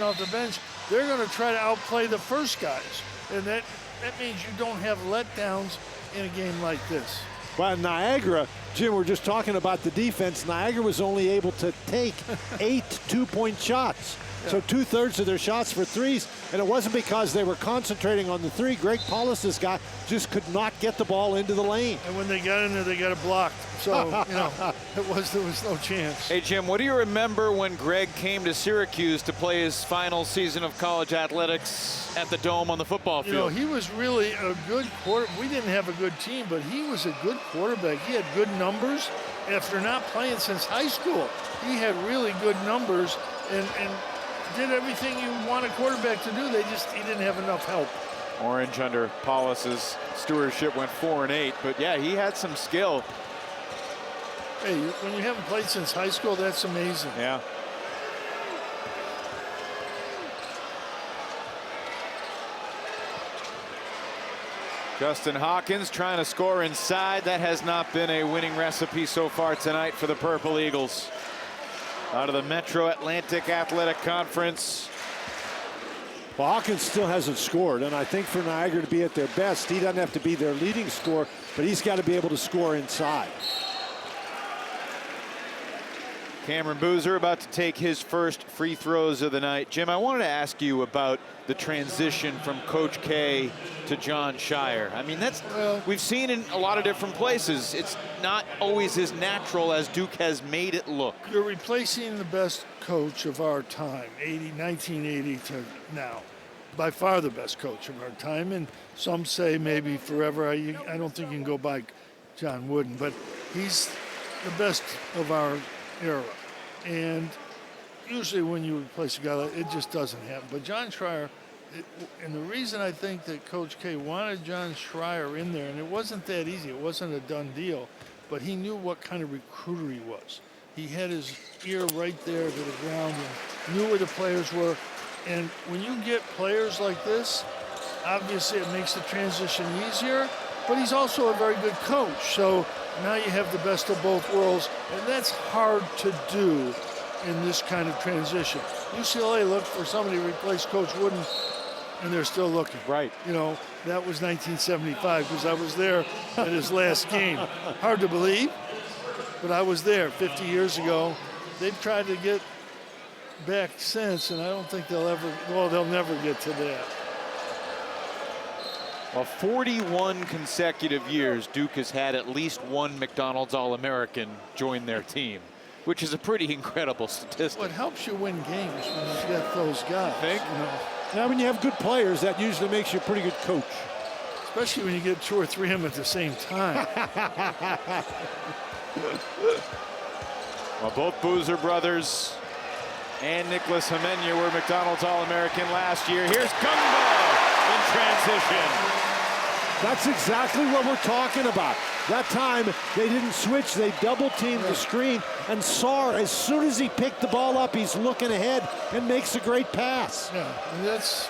off the bench, they're going to try to outplay the first guys. And that means you don't have letdowns in a game like this. Well, Niagara, Jim, we're just talking about the defense. Niagara was only able to take 8 two-point shots. Yeah. So 2/3 of their shots were threes, and it wasn't because they were concentrating on the three. Greg Paulus' guy just could not get the ball into the lane. And when they got in there, they got it blocked. So, there was no chance. Hey, Jim, what do you remember when Greg came to Syracuse to play his final season of college athletics at the Dome on the football field? He was really a good quarter. We didn't have a good team, but he was a good quarterback. He had good numbers. After not playing since high school, he had really good numbers and did everything you want a quarterback to do. He didn't have enough help. Orange under Paulus's stewardship went 4-8, but yeah, he had some skill. Hey, when you haven't played since high school, that's amazing. Yeah. Justin Hawkins trying to score inside. That has not been a winning recipe so far tonight for the Purple Eagles. Out of the Metro Atlantic Athletic Conference. Well, Hawkins still hasn't scored, and I think for Niagara to be at their best, he doesn't have to be their leading scorer, but he's got to be able to score inside. Cameron Boozer about to take his first free throws of the night. Jim, I wanted to ask you about the transition from Coach K to Jon Scheyer. I mean, we've seen in a lot of different places. It's not always as natural as Duke has made it look. You're replacing the best coach of our time, 1980 to now. By far the best coach of our time, and some say maybe forever. I don't think you can go by John Wooden, but he's the best of our era. And usually when you replace a guy, it just doesn't happen. But Jon Scheyer, and the reason I think that Coach K wanted Jon Scheyer in there, and it wasn't that easy, it wasn't a done deal, but he knew what kind of recruiter he was. He had his ear right there to the ground and knew where the players were. And when you get players like this, obviously it makes the transition easier, but he's also a very good coach. So now you have the best of both worlds, and that's hard to do in this kind of transition. UCLA looked for somebody to replace Coach Wooden, and they're still looking. Right. That was 1975 because I was there at his last game. Hard to believe, but I was there 50 years ago. They've tried to get back since, and I don't think they'll never get to that. Well, 41 consecutive years, Duke has had at least one McDonald's All-American join their team, which is a pretty incredible statistic. Well, it helps you win games when you get those guys. Think? Now, when you have good players, that usually makes you a pretty good coach. Especially when you get 2 or 3 of them at the same time. Well, both Boozer brothers and Nicholas Hamenya were McDonald's All-American last year. Here's Ngongba in transition. That's exactly what we're talking about. That time, they didn't switch. They double-teamed the screen. And Sarr, as soon as he picked the ball up, he's looking ahead and makes a great pass. Yeah, and that's...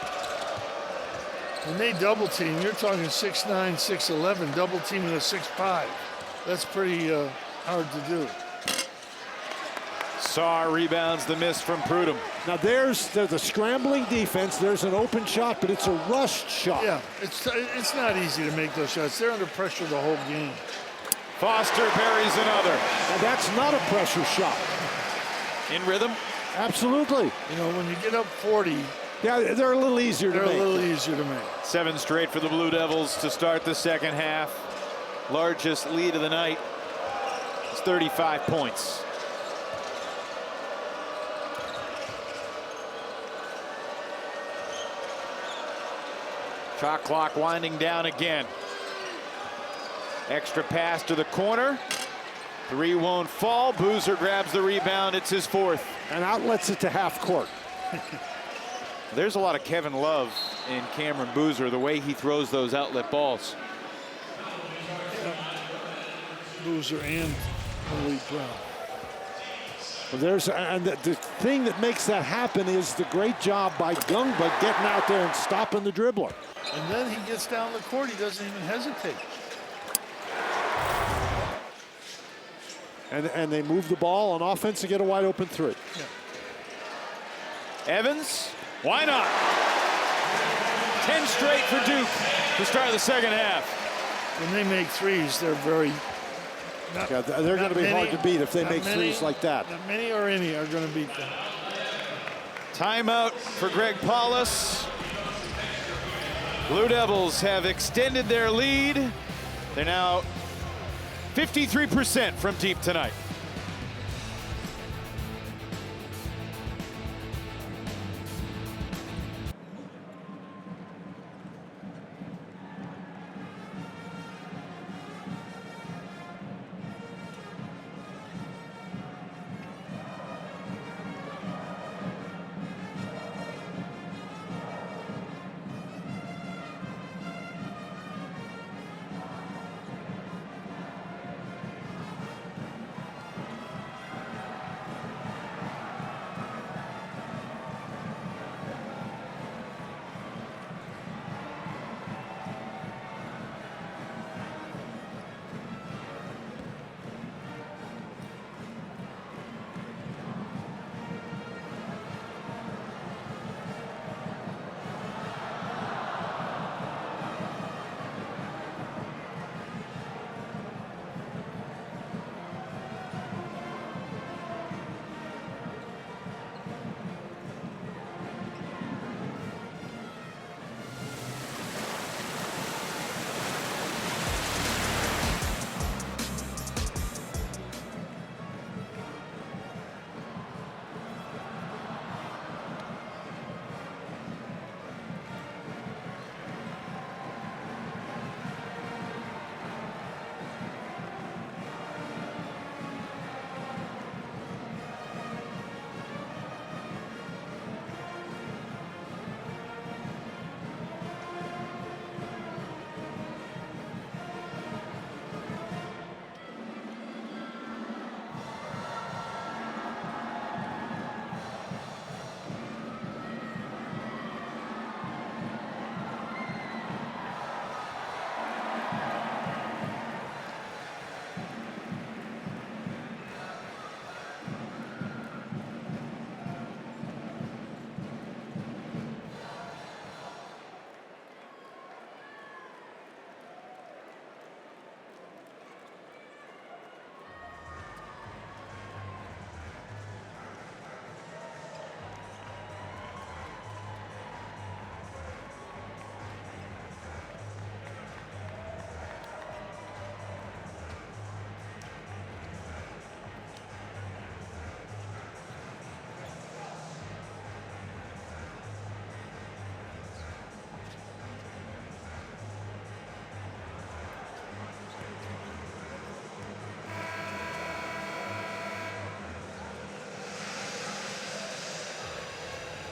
When they double-team, you're talking 6'9", 6'11", double-teaming a 6'5". That's pretty hard to do. Sarr rebounds the miss from Prudhomme. Now there's the scrambling defense. There's an open shot, but it's a rushed shot. Yeah, it's not easy to make those shots. They're under pressure the whole game. Foster buries another. Now that's not a pressure shot. In rhythm? Absolutely. When you get up 40. Yeah, they're a little easier to make. They're a little easier to make. 7 straight for the Blue Devils to start the second half. Largest lead of the night. It's 35 points. Shot clock winding down again. Extra pass to the corner. 3 won't fall. Boozer grabs the rebound. It's his 4th. And outlets it to half court. There's a lot of Kevin Love in Cameron Boozer, the way he throws those outlet balls. Yeah. Boozer and Malik Brown. Well, the thing that makes that happen is the great job by Ngongba getting out there and stopping the dribbler. And then he gets down the court, he doesn't even hesitate. And they move the ball on offense to get a wide open 3. Yeah. Evans Why not? 10 straight for Duke to start the second half. When they make threes, they're very... Yeah, they're going to be hard to beat if they make threes like that. Not many or any are going to beat them. Timeout for Greg Paulus. Blue Devils have extended their lead. They're now 53% from deep tonight.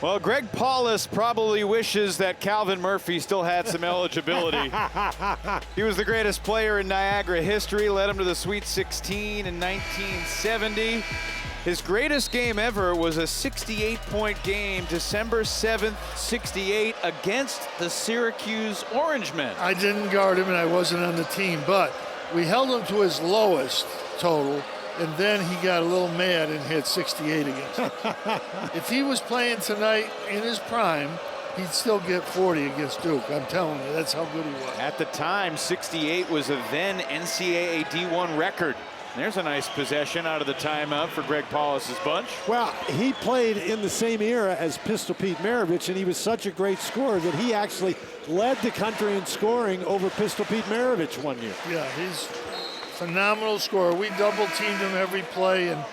Well, Greg Paulus probably wishes that Calvin Murphy still had some eligibility. He was the greatest player in Niagara history, led him to the Sweet 16 in 1970. His greatest game ever was a 68-point game, December 7th, 68, against the Syracuse Orangemen. I didn't guard him and I wasn't on the team, but we held him to his lowest total, and then he got a little mad and hit 68 against us. If he was playing tonight in his prime, he'd still get 40 against Duke. I'm telling you, that's how good he was. At the time, 68 was a then NCAA D1 record. There's a nice possession out of the timeout for Greg Paulus's bunch. Well, he played in the same era as Pistol Pete Maravich, and he was such a great scorer that he actually led the country in scoring over Pistol Pete Maravich one year. Yeah, he's a phenomenal scorer. We double-teamed him every play, and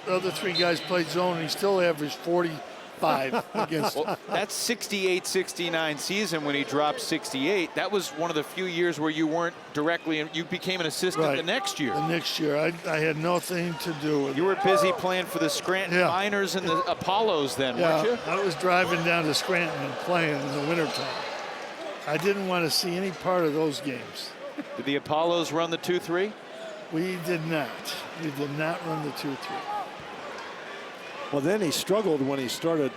the other three guys played zone, and he still averaged 45 against Well, that 68-69 season when he dropped 68, that was one of the few years where you weren't directly, you became an assistant the next year. The next year, I had nothing to do with it. You were busy playing for the Scranton Miners and the Apollos then, weren't you? I was driving down to Scranton and playing in the wintertime. I didn't want to see any part of those games. Did the Apollos run the 2-3? We did not. We did not run the 2-3. Well, then he struggled when he started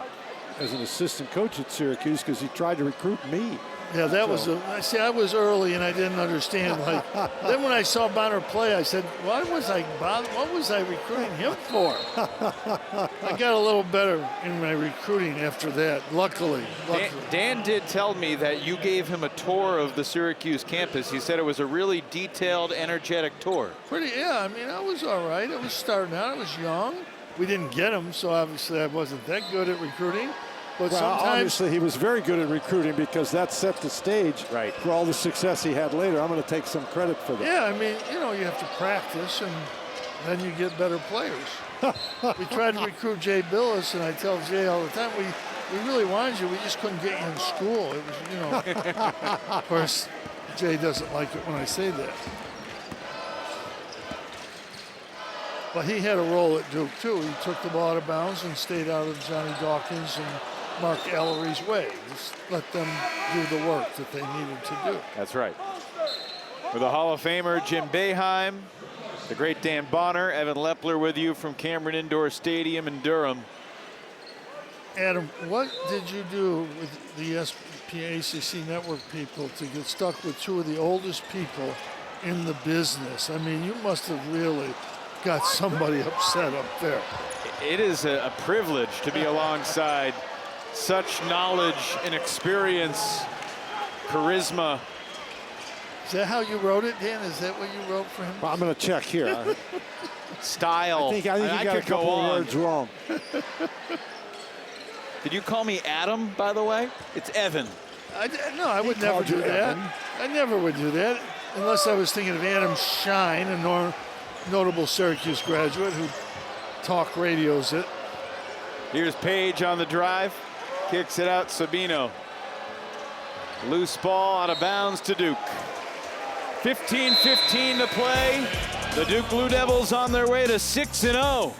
as an assistant coach at Syracuse because he tried to recruit me. Yeah, that was see, I was early and I didn't understand. Like, then when I saw Bonner play, I said, what was I recruiting him for? I got a little better in my recruiting after that, luckily. Dan did tell me that you gave him a tour of the Syracuse campus. He said it was a really detailed, energetic tour. Yeah, I mean, I was all right. I was starting out. I was young. We didn't get him, so obviously I wasn't that good at recruiting. But well, sometimes, obviously he was very good at recruiting because that set the stage for all the success he had later. I'm going to take some credit for that. Yeah, I mean, you know, you have to practice and then you get better players. We tried to recruit Jay Billis, and I tell Jay all the time, we really wanted you, we just couldn't get you in school. It was, you know, of course, Jay doesn't like it when I say that. But he had a role at Duke, too. He took the ball out of bounds and stayed out of Johnny Dawkins and Mark Ellery's way. Just let them do the work that they needed to do. That's right. With the Hall of Famer Jim Boeheim, the great Dan Bonner, Evan Lepler with you from Cameron Indoor Stadium in Durham. Adam, what did you do with the ACC network people to get stuck with two of the oldest people in the business? I mean, you must have really got somebody upset up there. It is a privilege to be alongside such knowledge and experience, charisma. Is that how you wrote it, Dan? Is that what you wrote for him? Well, I'm going to check here. Style. I think you got a couple of words wrong. Did you call me Adam, by the way? It's Evan. No, I would never do that. I never would do that unless I was thinking of Adam Shine, a notable Syracuse graduate who talk radios it. Here's Page on the drive. Kicks it out, Sabino. Loose ball out of bounds to Duke. 15-15 to play. The Duke Blue Devils on their way to 6-0.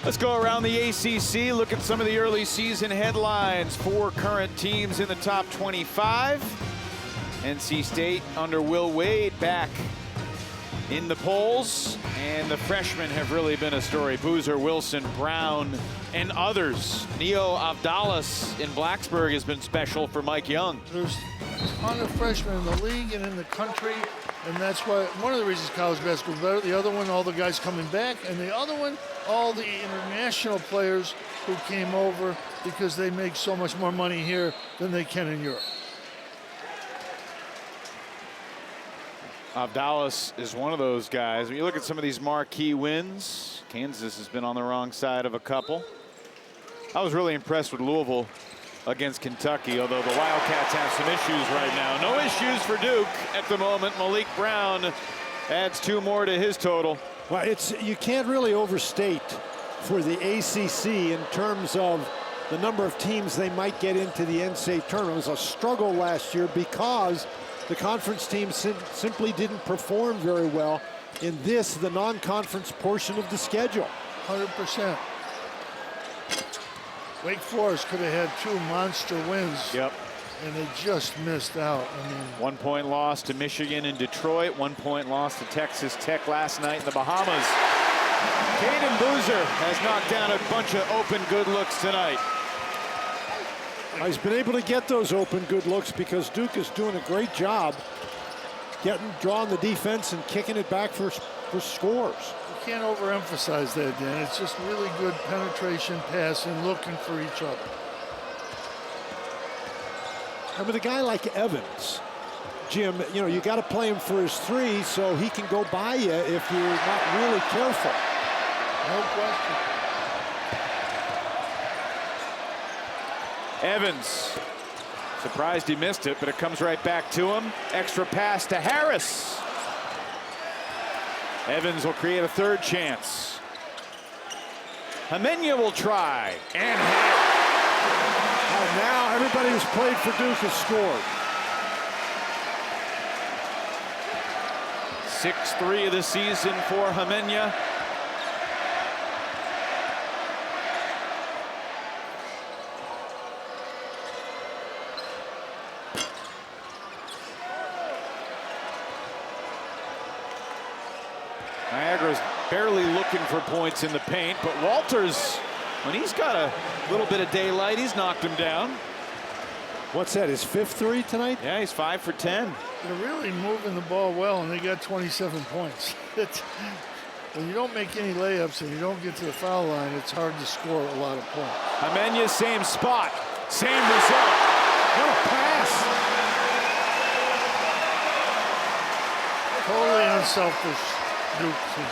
Let's go around the ACC, look at some of the early season headlines. 4 current teams in the top 25. NC State under Will Wade back in the polls, and the freshmen have really been a story. Boozer, Wilson, Brown, and others. Neo Abdallas in Blacksburg has been special for Mike Young. There's a ton of freshmen in the league and in the country, and that's why one of the reasons college basketball is better. The other one, all the guys coming back, and the other one, all the international players who came over because they make so much more money here than they can in Europe. Abdallas is one of those guys. When you look at some of these marquee wins, Kansas has been on the wrong side of a couple. I was really impressed with Louisville against Kentucky, although the Wildcats have some issues right now. No issues for Duke at the moment. Malik Brown adds 2 more to his total. Well, you can't really overstate for the ACC in terms of the number of teams they might get into the NCAA tournament. It was a struggle last year because the conference teams simply didn't perform very well in the non-conference portion of the schedule. 100%. Wake Forest could have had 2 monster wins. Yep. And they just missed out. I mean, 1 point loss to Michigan and Detroit. 1 point loss to Texas Tech last night in the Bahamas. Cayden Boozer has knocked down a bunch of open good looks tonight. He's been able to get those open good looks because Duke is doing a great job drawing the defense and kicking it back for scores. You can't overemphasize that, Dan. It's just really good penetration, passing, looking for each other. And with a guy like Evans, Jim, you know, you got to play him for his 3 so he can go by you if you're not really careful. No question. Evans, surprised he missed it, but it comes right back to him. Extra pass to Harris. Evans will create a 3rd chance. Hamenya will try and hit. And now everybody who's played for Duke has scored. 6th 3 of the season for Hamenya. Niagara's barely looking for points in the paint, but Walters, when he's got a little bit of daylight, he's knocked him down. What's that, his 5th 3 tonight? Yeah, he's 5 for 10. They're really moving the ball well, and they got 27 points. When you don't make any layups and you don't get to the foul line, it's hard to score a lot of points. Hamenya, same spot, same result. What a pass! Totally unselfish Duke team.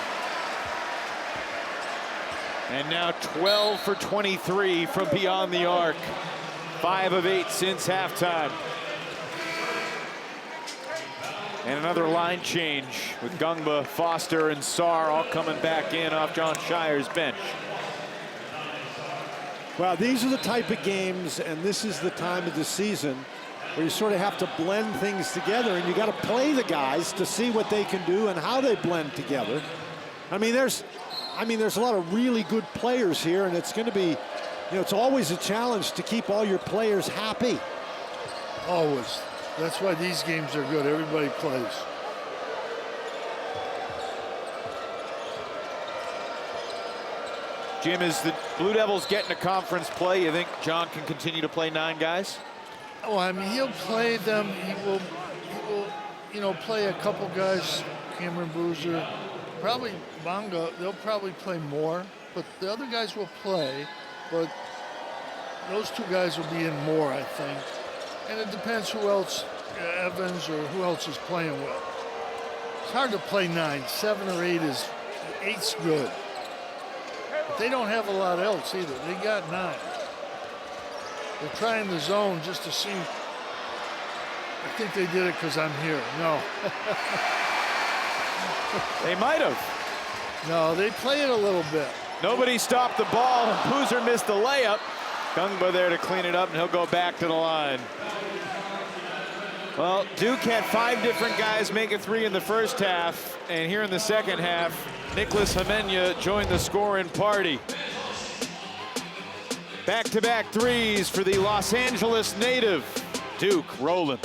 And now 12 for 23 from beyond the arc. 5 of 8 since halftime. And another line change with Ngongba, Foster, and Sarr all coming back in off Jon Scheyer's bench. Well, these are the type of games, and this is the time of the season where you sort of have to blend things together, and you got to play the guys to see what they can do and how they blend together. I mean, there's a lot of really good players here, and it's going to be, you know, it's always a challenge to keep all your players happy. Always. That's why these games are good. Everybody plays. Jim, as the Blue Devils get into conference play, you think John can continue to play 9 guys? Oh, I mean, he'll play them. He will, you know, play a couple guys, Cameron Boozer, probably Bonga. They'll probably play more, but the other guys will play. But those 2 guys will be in more, I think. And it depends who else, Evans or who else is playing well. It's hard to play 9. 7 or 8 is, 8's good. But they don't have a lot else either. They got 9. They're trying the zone just to see. I think they did it because I'm here. No. They might have. No, they play it a little bit. Nobody stopped the ball. Boozer missed the layup. Ngongba there to clean it up, and he'll go back to the line. Well, Duke had 5 different guys make a 3 in the first half, and here in the second half, Nicholas Hamenya joined the scoring party. Back-to-back threes for the Los Angeles native, Duke rolling.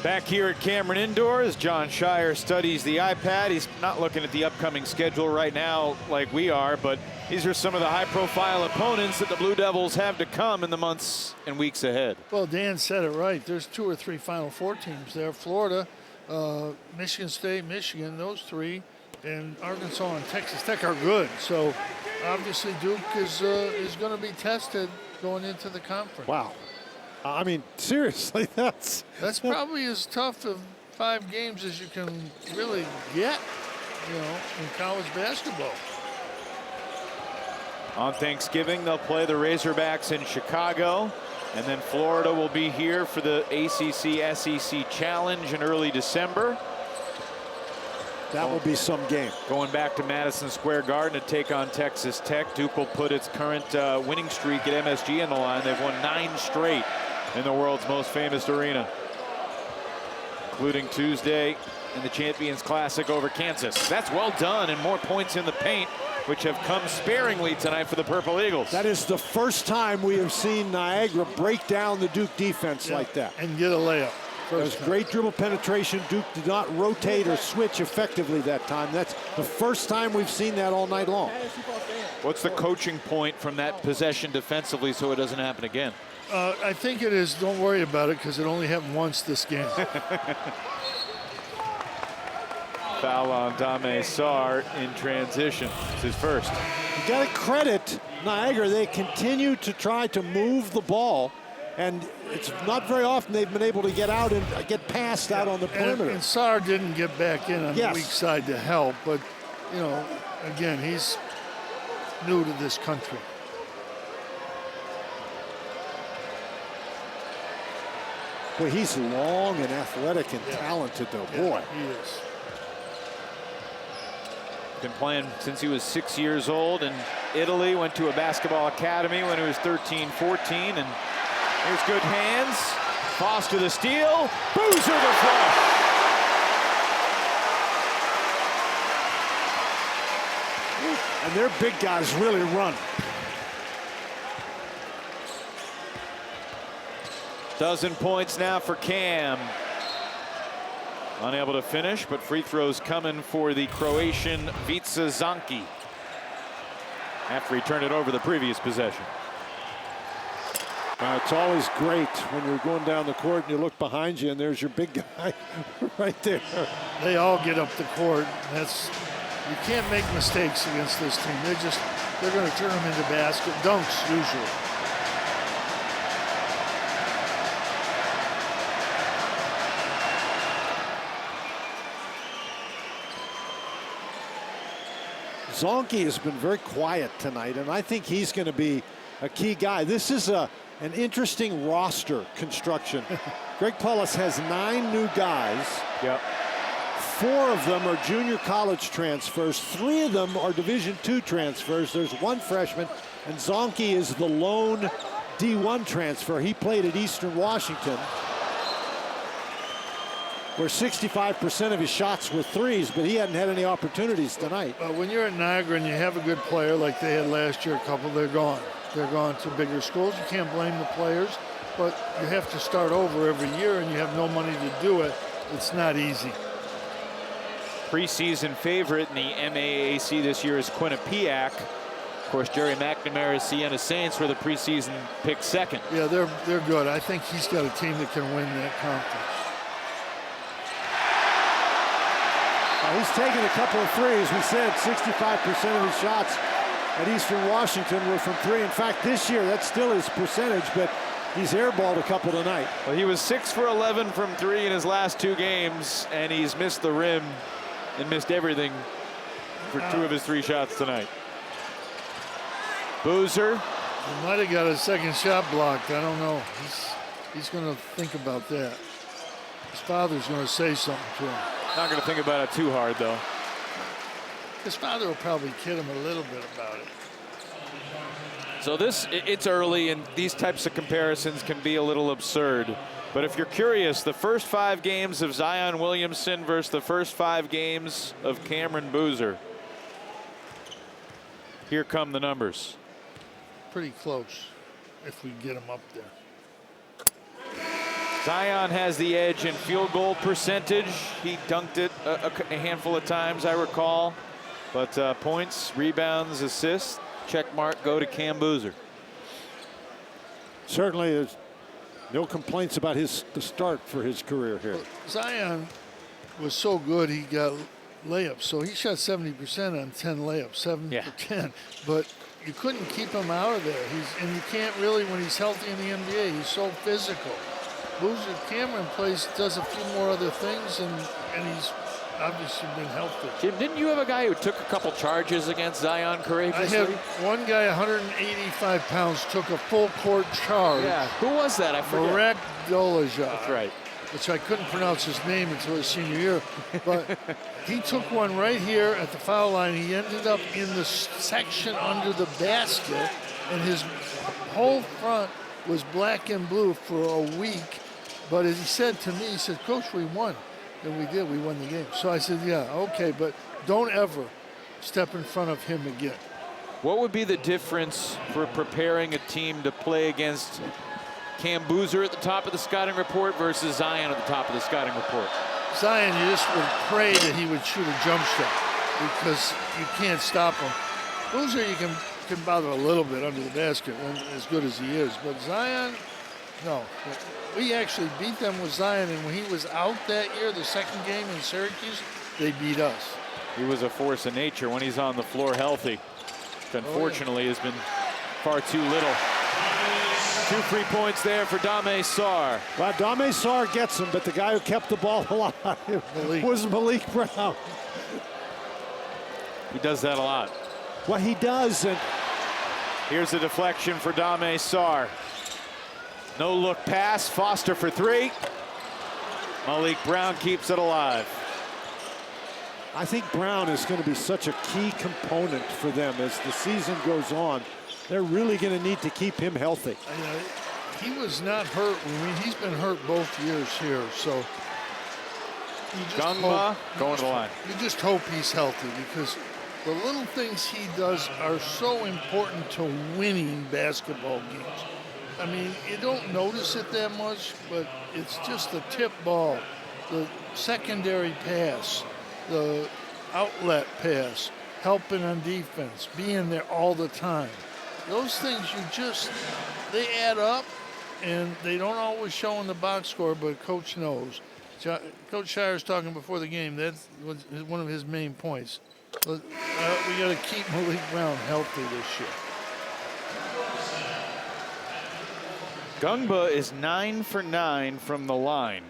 Back here at Cameron Indoors, Jon Scheyer studies the iPad. He's not looking at the upcoming schedule right now like we are, but these are some of the high-profile opponents that the Blue Devils have to come in the months and weeks ahead. Well, Dan said it right. There's 2 or 3 Final Four teams there. Florida, Michigan State, Michigan, those 3, and Arkansas and Texas Tech are good. So obviously Duke is going to be tested going into the conference. Wow. I mean, seriously, that's probably as tough of 5 games as you can really get, in college basketball. On Thanksgiving, they'll play the Razorbacks in Chicago, and then Florida will be here for the ACC SEC Challenge in early December. That will be some game. Going back to Madison Square Garden to take on Texas Tech. Duke will put its current winning streak at MSG on the line. They've won 9 straight in the world's most famous arena, including Tuesday in the Champions Classic over Kansas. That's well done, and more points in the paint, which have come sparingly tonight for the Purple Eagles. That is the first time we have seen Niagara break down the Duke defense like that. And get a layup. That was great dribble penetration. Duke did not rotate or switch effectively that time. That's the first time we've seen that all night long. What's the coaching point from that possession defensively so it doesn't happen again? I think it is, don't worry about it, because it only happened once this game. Foul on Dame Sarr in transition. It's his first. You got to credit Niagara. They continue to try to move the ball, and it's not very often they've been able to get out and get past out on the perimeter. And Sarr didn't get back in on the weak side to help, but, again, he's new to this country. Boy, he's long and athletic and talented, though. Boy. He is. Been playing since he was 6 years old in Italy, went to a basketball academy when he was 13, 14, and here's good hands. Foster the steal, Boozer the flush. And their big guys really run. Dozen points now for Cam. Unable to finish, but free throws coming for the Croatian Vica Zonki after he turned it over the previous possession. It's always great when you're going down the court and you look behind you and there's your big guy right there. They all get up the court. You can't make mistakes against this team. They're going to turn them into basket dunks usually. Zonki has been very quiet tonight, and I think he's going to be a key guy. This is an interesting roster construction. Greg Paulus has 9 new guys. Yep. 4 of them are junior college transfers. 3 of them are Division II transfers. There's 1 freshman, and Zonki is the lone D1 transfer. He played at Eastern Washington, where 65% of his shots were threes, but he hadn't had any opportunities tonight. When you're at Niagara and you have a good player like they had last year, a couple, they're gone. They're gone to bigger schools. You can't blame the players, but you have to start over every year and you have no money to do it. It's not easy. Preseason favorite in the MAAC this year is Quinnipiac. Of course, Jerry McNamara's Siena Saints were the preseason pick second. Yeah, they're good. I think he's got a team that can win that conference. He's taken a couple of threes. We said 65% of his shots at Eastern Washington were from 3. In fact, this year, that's still his percentage, but he's airballed a couple tonight. Well, he was 6 for 11 from 3 in his last 2 games, and he's missed the rim and missed everything for 2 of his 3 shots tonight. Boozer. He might have got a second shot blocked. I don't know. He's going to think about that. His father's going to say something to him. Not going to think about it too hard, though. His father will probably kid him a little bit about it. So it's early, and these types of comparisons can be a little absurd. But if you're curious, the first 5 games of Zion Williamson versus the first 5 games of Cameron Boozer. Here come the numbers. Pretty close, if we get him up there. Zion has the edge in field goal percentage. He dunked it a handful of times, I recall. But points, rebounds, assists, check mark go to Cam Boozer. Certainly there's no complaints about the start for his career here. Well, Zion was so good he got layups. So he shot 70% on 10 layups, 7 for 10. But you couldn't keep him out of there. And you can't really when he's healthy in the NBA. He's so physical. Boozer Cameron does a few more other things, and he's obviously been healthy. Jim, didn't you have a guy who took a couple charges against Zion courageously? I had one guy, 185 pounds, took a full court charge. Yeah, who was that? I forget. Marek Dolajov. That's right. Which I couldn't pronounce his name until his senior year. But he took one right here at the foul line. He ended up in the section under the basket, and his whole front was black and blue for a week. But as he said to me, he said, "Coach, we won." And we did. We won the game. So I said, yeah, okay, but don't ever step in front of him again. What would be the difference for preparing a team to play against Cam Boozer at the top of the scouting report versus Zion at the top of the scouting report? Zion, you just would pray that he would shoot a jump shot because you can't stop him. Boozer, you can bother a little bit under the basket, as good as he is. But Zion, no. We actually beat them with Zion, and when he was out that year, the second game in Syracuse, they beat us. He was a force of nature when he's on the floor healthy. Which unfortunately has been far too little. 2 free points there for Dame Sarr. Well, Dame Sarr gets him, but the guy who kept the ball alive was Malik Brown. He does that a lot. Well, he does. And here's a deflection for Dame Sarr. No look pass, Foster for 3. Malik Brown keeps it alive. I think Brown is going to be such a key component for them as the season goes on. They're really going to need to keep him healthy. He was not hurt. I mean, he's been hurt both years here, so you just Ngongba going to the line. You just hope he's healthy, because the little things he does are so important to winning basketball games. I mean, you don't notice it that much, but it's just the tip ball, the secondary pass, the outlet pass, helping on defense, being there all the time. Those things they add up, and they don't always show in the box score, but Coach knows. Coach Scheyer's talking before the game. That's one of his main points. We got to keep Malik Brown healthy this year. Ngongba is 9 for 9 from the line.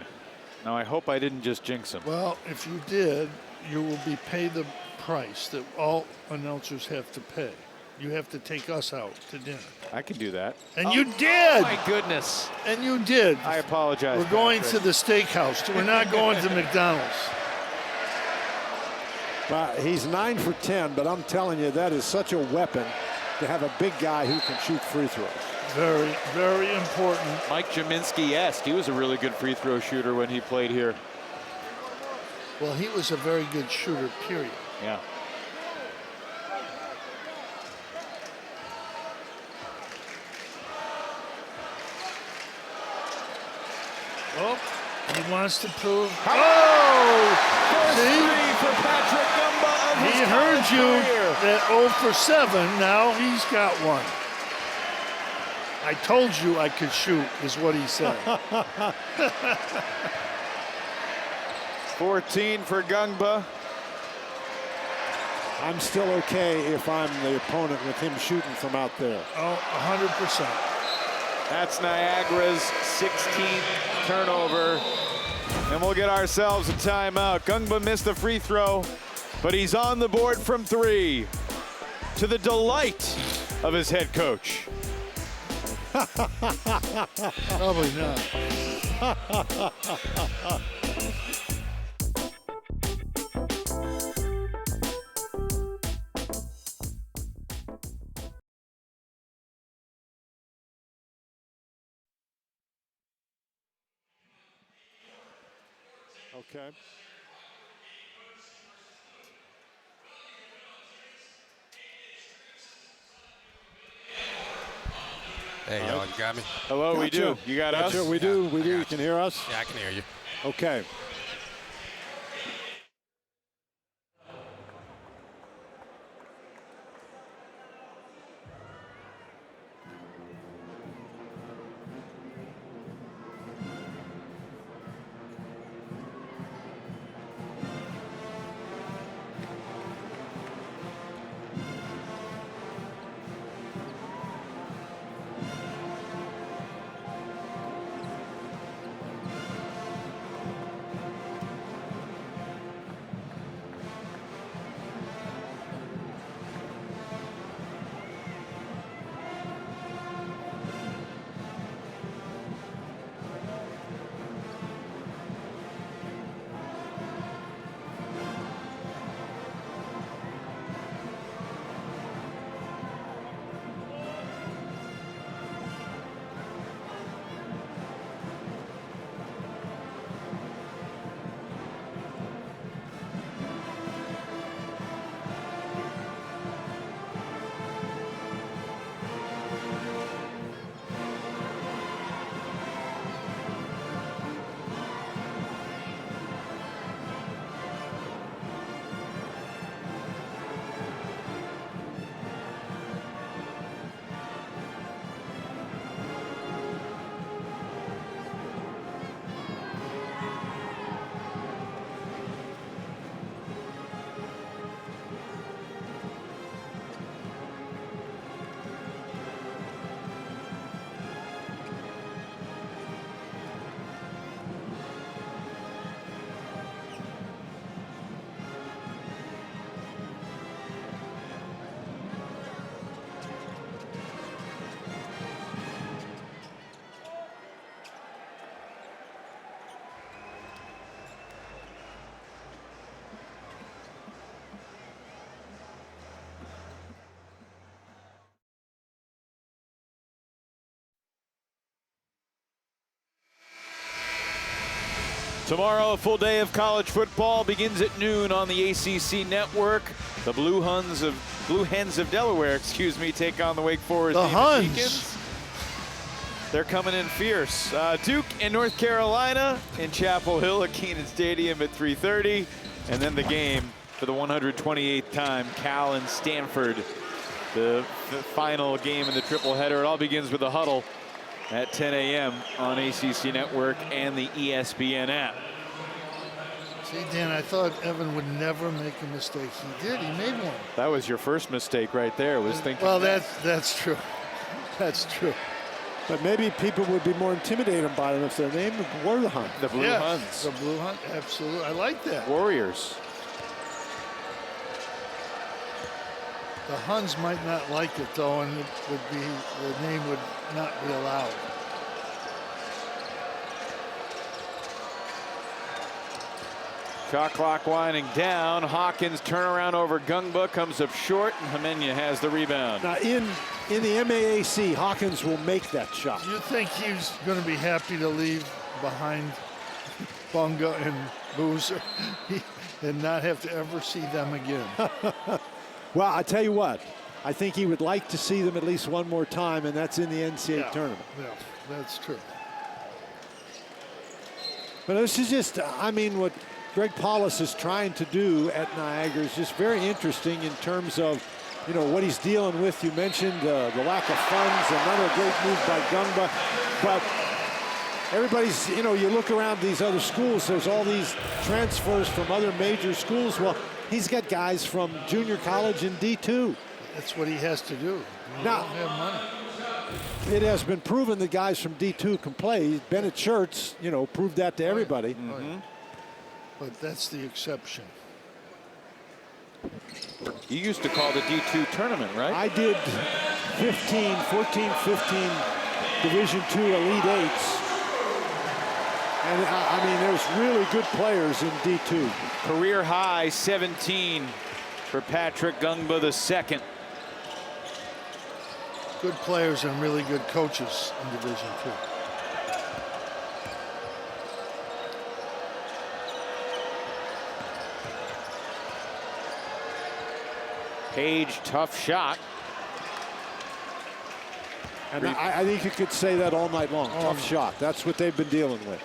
Now, I hope I didn't just jinx him. Well, if you did, you will be paid the price that all announcers have to pay. You have to take us out to dinner. I can do that. And you did! My goodness. And you did. I apologize. We're going Patrick. to the steakhouse. We're not going to McDonald's. Well, he's 9 for 10, but I'm telling you, that is such a weapon to have a big guy who can shoot free throws. Very, very important. Mike Jaminski-esque. He was a really good free throw shooter when he played here. Well, he was a very good shooter, period. Yeah. Oh, he wants to prove. First See? three for Patrick Ngongba of his He heard college you career. at 0 for 7. Now he's got one. I told you I could shoot, is what he said. 14 for Ngongba. I'm still okay if I'm the opponent with him shooting from out there. Oh, 100%. That's Niagara's 16th turnover. And we'll get ourselves a timeout. Ngongba missed the free throw, but he's on the board from 3, to the delight of his head coach. Probably not. Okay. Hey, y'all, you got me? Hello, we do. Gotcha. You got us? Gotcha. We do. I You got can hear us? Yeah, I can hear you. Okay. Tomorrow, a full day of college football begins at noon on the ACC network. The Blue Hens of Delaware, take on the Wake Forest Deacons. They're coming in fierce. Duke and North Carolina in Chapel Hill at Kenan Stadium at 3:30. And then the game for the 128th time, Cal and Stanford. The final game in the triple header. It all begins with a huddle at 10 a.m. on ACC Network and the ESPN app. See, Dan, I thought Evan would never make a mistake. He did. He made one. That was your first mistake right there, was thinking. Well, that's true. That's true. But maybe people would be more intimidated by them if their name were the Huns. The Blue Huns. The Blue Huns, absolutely. I like that. Warriors. The Huns might not like it, though, and the name would not be allowed. Shot clock winding down. Hawkins turnaround over Ngongba comes up short, and Hemenya has the rebound. Now in the MAAC, Hawkins will make that shot. Do you think he's going to be happy to leave behind Bunga and Boozer and not have to ever see them again? Well, I tell you what, I think he would like to see them at least one more time, and that's in the NCAA tournament. Yeah, that's true. But this is just, I mean, what Greg Paulus is trying to do at Niagara is just very interesting in terms of, you know, what he's dealing with. You mentioned the lack of funds, another great move by Ngongba. But everybody's, you know, you look around these other schools, there's all these transfers from other major schools. Well, he's got guys from junior college and D2. That's what he has to do. He now, doesn't have money. It has been proven that guys from D2 can play. Bennett Schertz, you know, proved that to everybody. Mm-hmm. But that's the exception. You used to call the D2 tournament, right? I did 14, 15 Division II Elite Eights. And I mean, there's really good players in D2. Career high 17 for Patrick Ngongba II. Good players and really good coaches in Division II. Page, tough shot. And I think you could say that all night long. Tough shot. That's what they've been dealing with.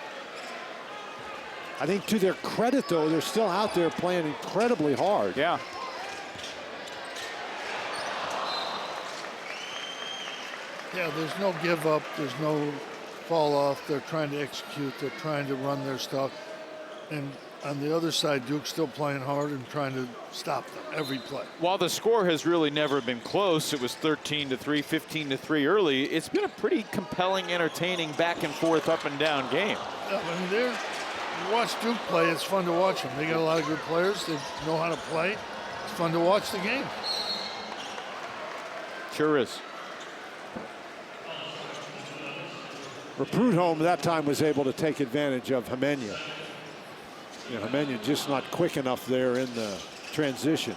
I think to their credit, though, they're still out there playing incredibly hard. Yeah. Yeah, there's no give up. There's no fall off. They're trying to execute. They're trying to run their stuff. And on the other side, Duke's still playing hard and trying to stop them every play. While the score has really never been close, it was 13-3, 15-3 early. It's been a pretty compelling, entertaining, back and forth, up and down game. Yeah, I mean, you watch Duke play, it's fun to watch them. They got a lot of good players. They know how to play. It's fun to watch the game. Sure is. Recruit Home that time was able to take advantage of Hemenya. You know, Hemenya just not quick enough there in the transition.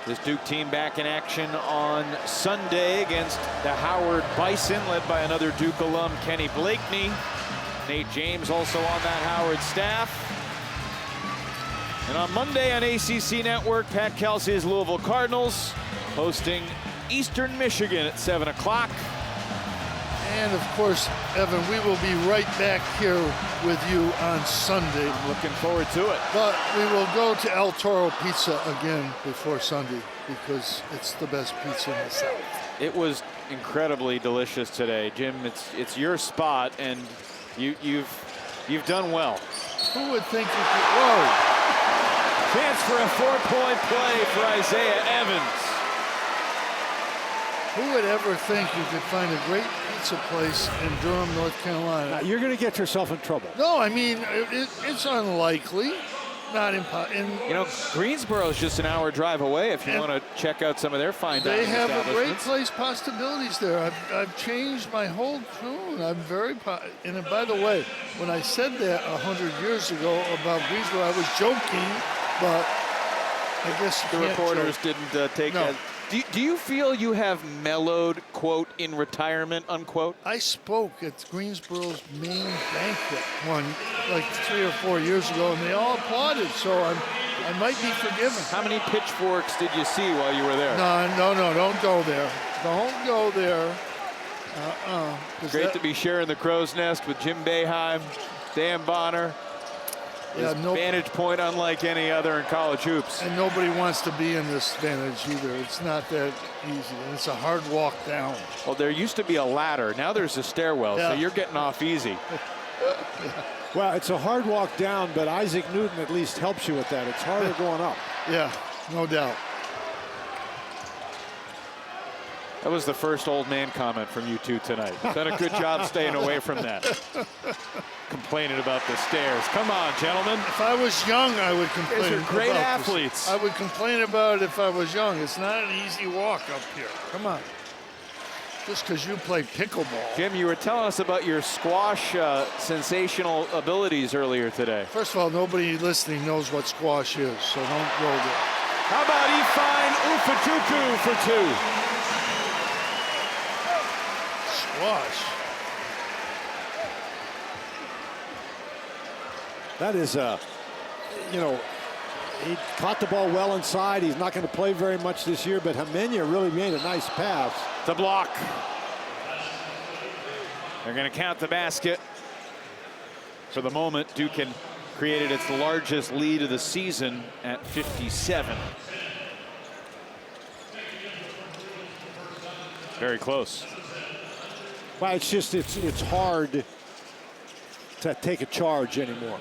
This Duke team back in action on Sunday against the Howard Bison, led by another Duke alum, Kenny Blakeney. Nate James also on that Howard staff. And on Monday on ACC Network, Pat Kelsey's Louisville Cardinals hosting Eastern Michigan at 7 o'clock. And of course, Evan, we will be right back here with you on Sunday. I'm looking forward to it. But we will go to El Toro Pizza again before Sunday because it's the best pizza in the South. It was incredibly delicious today, Jim. It's your spot, and you've done well. Who would think you could? Whoa! Chance for a 4-point play for Isaiah Evans. Who would ever think you could find a great pizza place in Durham, North Carolina? Now, you're going to get yourself in trouble. No, I mean, it's unlikely. Not impossible. You know, Greensboro is just an hour drive away if you want to check out some of their fine dining establishments. They have a great place possibilities there. I've changed my whole tune. I'm very and by the way, when I said that 100 years ago about Greensboro, I was joking, but I guess the reporters didn't take Do you feel you have mellowed, quote, in retirement, unquote? I spoke at Greensboro's main banquet like 3 or 4 years ago, and they all applauded, so I might be forgiven. How many pitchforks did you see while you were there? No, don't go there. Don't go there. Great to be sharing the crow's nest with Jim Boeheim, Dan Bonner. Yeah, Vantage point unlike any other in college hoops. And nobody wants to be in this vantage either. It's not that easy, and it's a hard walk down. Well, there used to be a ladder. Now there's a stairwell, so you're getting off easy. Well, it's a hard walk down, but Isaac Newton at least helps you with that. It's harder going up. Yeah, no doubt. That was the first old man comment from you two tonight. Done a good job staying away from that. Complaining about the stairs. Come on, gentlemen. If I was young, I would complain. These are great about athletes. This. I would complain about it if I was young. It's not an easy walk up here. Come on. Just because you play pickleball. Jim, you were telling us about your squash sensational abilities earlier today. First of all, nobody listening knows what squash is, so don't go there. How about Ifeanyi Ufuchuku for two? Squash. That is, you know, he caught the ball well inside. He's not going to play very much this year, but Hamenya really made a nice pass. The block. They're going to count the basket. For the moment, Duke created its largest lead of the season at 57. Very close. Well, it's just, it's hard to take a charge anymore.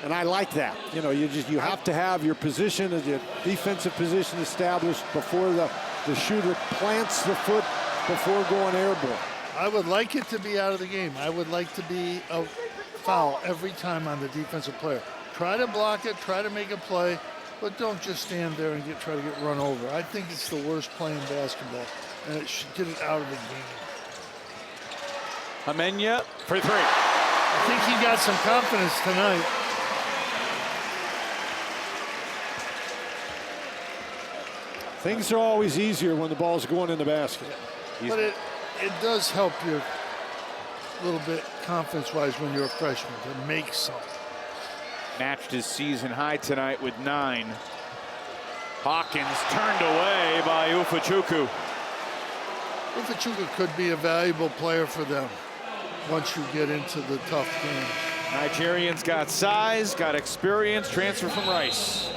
And I like that. You know, you have to have your position, your defensive position established before the shooter plants the foot before going airborne. I would like it to be out of the game. I would like to be a foul every time on the defensive player. Try to block it, try to make a play, but don't just stand there and try to get run over. I think it's the worst play in basketball, and it should get it out of the game. Hamenya for three. I think he got some confidence tonight. Things are always easier when the ball's going in the basket. But it does help you a little bit confidence-wise when you're a freshman to make some. Matched his season high tonight with 9. Hawkins turned away by Ufuchuku. Ufuchuku could be a valuable player for them once you get into the tough games. Nigerians got size, got experience, transfer from Rice.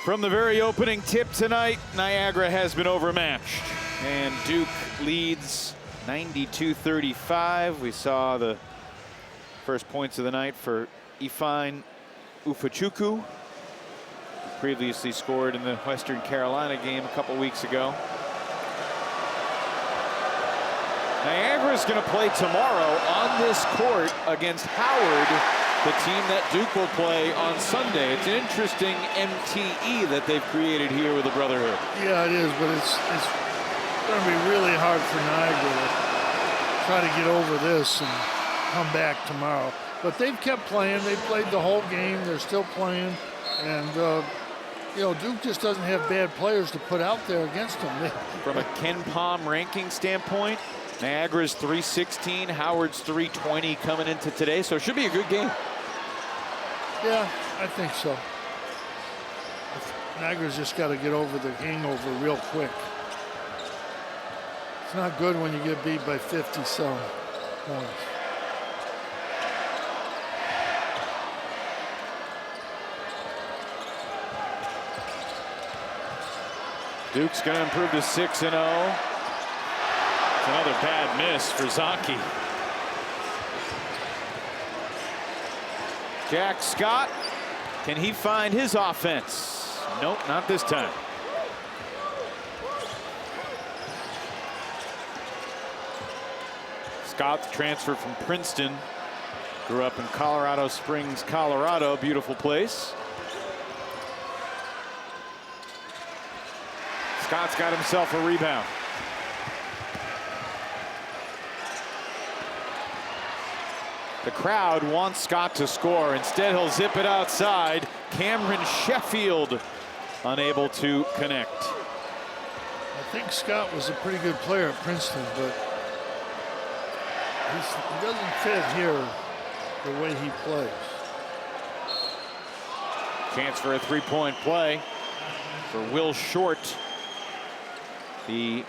From the very opening tip tonight, Niagara has been overmatched, and Duke leads 92-35. We saw the first points of the night for Ifeanyi Ufechukwu, who previously scored in the Western Carolina game a couple weeks ago. Niagara is going to play tomorrow on this court against Howard, the team that Duke will play on Sunday. It's an interesting MTE that they've created here with the Brotherhood. Yeah, it is, but it's going to be really hard for Niagara to try to get over this and come back tomorrow. But they've kept playing. They played the whole game. They're still playing. And, you know, Duke just doesn't have bad players to put out there against them. From a Ken Pom ranking standpoint, Niagara's 316, Howard's 320 coming into today, so it should be a good game. Yeah, I think so. Niagara's just got to get over the hangover real quick. It's not good when you get beat by 50-some points. Duke's going to improve to 6-0. Another bad miss for Zaki. Jack Scott, can he find his offense? Nope, not this time. Scott, transfer from Princeton, grew up in Colorado Springs, Colorado, beautiful place. Scott's got himself a rebound. The crowd wants Scott to score. Instead, he'll zip it outside. Cameron Sheffield unable to connect. I think Scott was a pretty good player at Princeton, but he doesn't fit here the way he plays. Chance for a three-point play for Will Short, the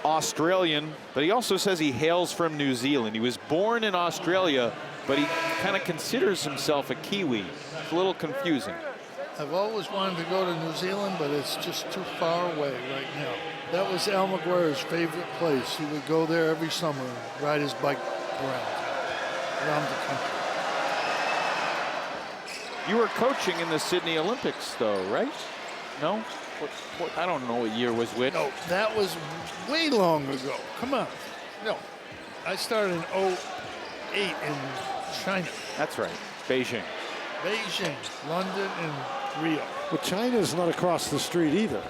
Australian, but he also says he hails from New Zealand. He was born in Australia, but he kind of considers himself a Kiwi. It's a little confusing. I've always wanted to go to New Zealand, but it's just too far away right now. That was Al McGuire's favorite place. He would go there every summer and ride his bike around the country. You were coaching in the Sydney Olympics, though, right? No? I don't know what year was which. No, that was way long ago. Come on. No, I started in 2008 in China. That's right, Beijing. Beijing, London, and Rio. But China's not across the street either.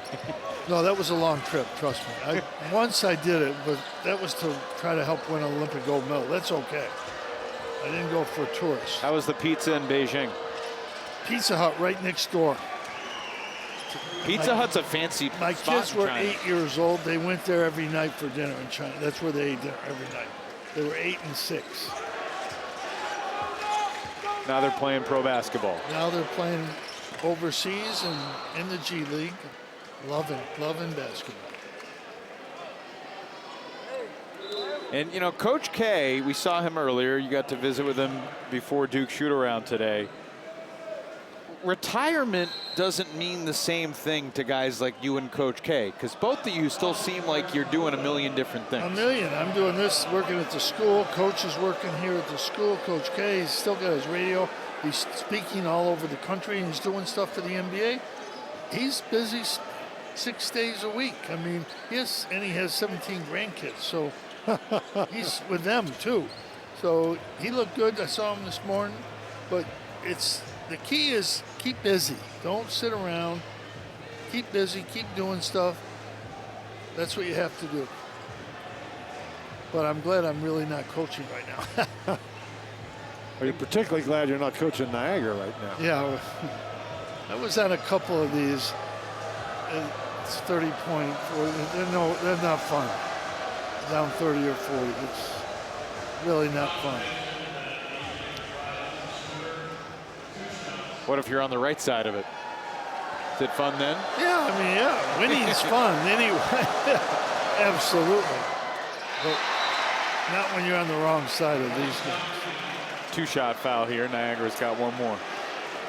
No, that was a long trip, trust me. Once I did it, but that was to try to help win an Olympic gold medal. That's okay. I didn't go for a tourist. How was the pizza in Beijing? Pizza Hut right next door. Pizza Hut's a fancy My spot kids in were China. 8 years old. They went there every night for dinner in China. That's where they ate dinner every night. They were 8 and 6. Now they're playing pro basketball. Now they're playing overseas and in the G League. Loving basketball. And, you know, Coach K, we saw him earlier. You got to visit with him before Duke shoot-around today. Retirement doesn't mean the same thing to guys like you and Coach K, because both of you still seem like you're doing a million different things. A million. I'm doing this, working at the school. Coach is working here at the school. Coach K, he's still got his radio. He's speaking all over the country, and he's doing stuff for the NBA. He's busy 6 days a week. I mean, he has 17 grandkids, so he's with them too. So he looked good. I saw him this morning, but the key is keep busy. Don't sit around. Keep busy. Keep doing stuff. That's what you have to do. But I'm glad I'm really not coaching right now. Are you particularly glad you're not coaching Niagara right now? Yeah. I was on a couple of these. It's 30 point. They're not fun. Down 30 or 40. It's really not fun. What if you're on the right side of it? Is it fun then? Yeah, I mean, yeah. Winning's fun anyway. Absolutely. But not when you're on the wrong side of these things. Two-shot foul here. Niagara's got one more.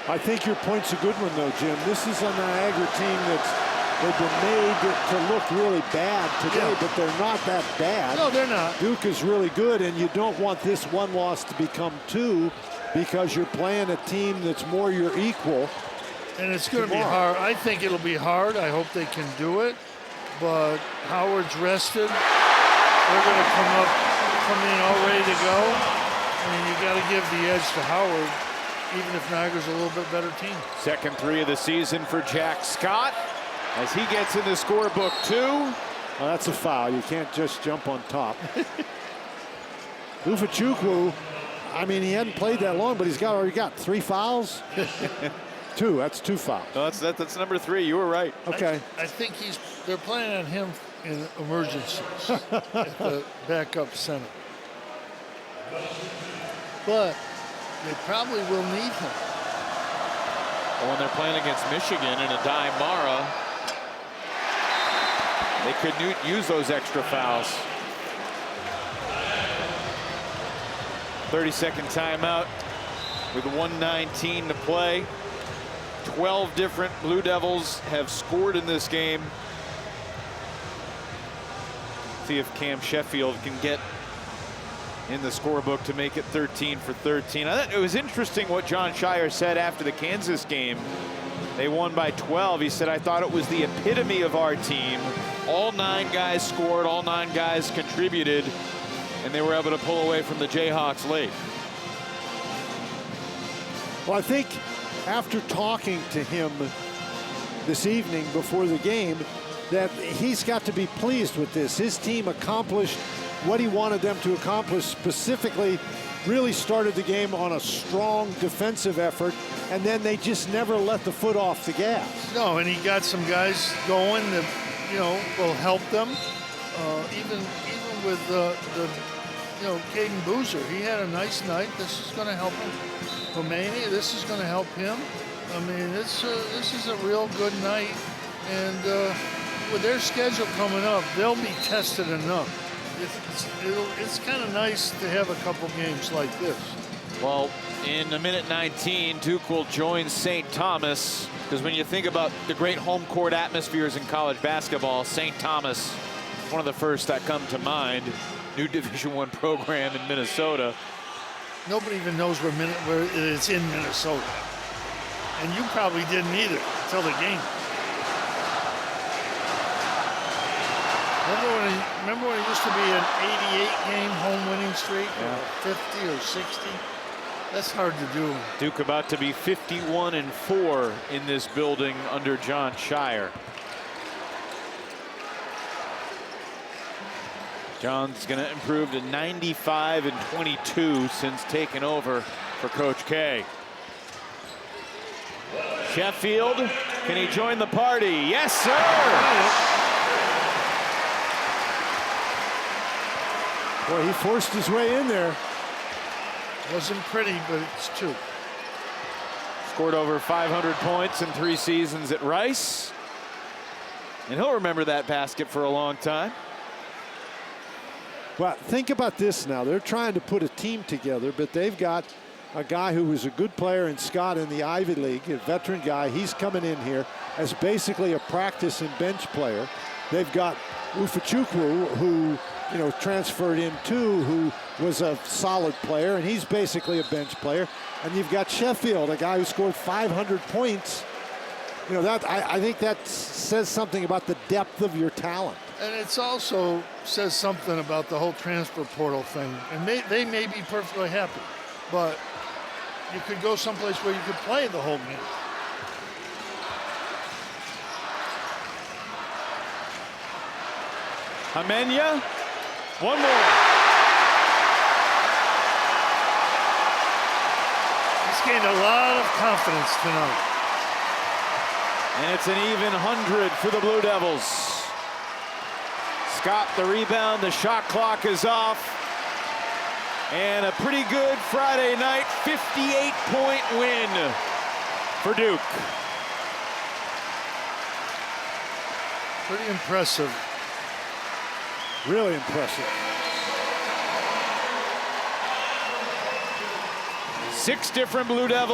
I think your point's a good one, though, Jim. This is a Niagara team they've been made to look really bad today, but they're not that bad. No, they're not. Duke is really good, and you don't want this one loss to become two because you're playing a team that's more your equal. And it's going to be hard. I think it'll be hard. I hope they can do it. But Howard's rested. They're going to come in all ready to go. I mean, you got to give the edge to Howard, even if Niagara's a little bit better team. Second three of the season for Jack Scott as he gets in the scorebook too. Well, that's a foul. You can't just jump on top. Ufachukwu, I mean, he hadn't played that long, but he's already got 3 fouls. That's 2 fouls. No, that's number 3. You were right. Okay. I think they're playing on him in emergencies at the backup center. But they probably will need him. When they're playing against Michigan in a dime Mara, they could use those extra fouls. 30-second timeout with 1:19 to play. 12 different Blue Devils have scored in this game. See if Cam Sheffield can get in the scorebook to make it 13 for 13. I thought it was interesting what Jon Scheyer said after the Kansas game. They won by 12. He said, I thought it was the epitome of our team. All 9 guys scored, all 9 guys contributed, and they were able to pull away from the Jayhawks late. Well, I think after talking to him this evening before the game, that he's got to be pleased with this. His team accomplished what he wanted them to accomplish, specifically really started the game on a strong defensive effort, and then they just never let the foot off the gas. No, and he got some guys going that, will help them. Even with Cayden Boozer, he had a nice night. This is going to help him. Khomeini, this is going to help him. I mean, this is a real good night, and with their schedule coming up, they'll be tested enough. It's kind of nice to have a couple games like this. Well, In a minute 19, Duke will join St. Thomas, because when you think about the great home court atmospheres in college basketball, St. Thomas, one of the first that come to mind. New Division I program in Minnesota. Nobody even knows where it's in Minnesota. And you probably didn't either until the game. Remember when it used to be an 88-game home winning streak, or 50 or 60? That's hard to do. Duke about to be 51-4 in this building under Jon Scheyer. John's going to improve to 95-22 since taking over for Coach K. Sheffield, can he join the party? Yes, sir! Boy, he forced his way in there. Wasn't pretty, but it's 2. Scored over 500 points in 3 seasons at Rice. And he'll remember that basket for a long time. Well, think about this now. They're trying to put a team together, but they've got a guy who was a good player in Scott in the Ivy League, a veteran guy. He's coming in here as basically a practice and bench player. They've got Ufachukwu, who transferred in too, who was a solid player, and he's basically a bench player. And you've got Sheffield, a guy who scored 500 points. I think that says something about the depth of your talent. And it's also says something about the whole transfer portal thing. And they may be perfectly happy, but you could go someplace where you could play the whole game. Amenya, one more. He's gained a lot of confidence tonight. And it's an even 100 for the Blue Devils. Scott the rebound, the shot clock is off. And a pretty good Friday night 58-point win for Duke. Pretty impressive. Really impressive. 6 different Blue Devils.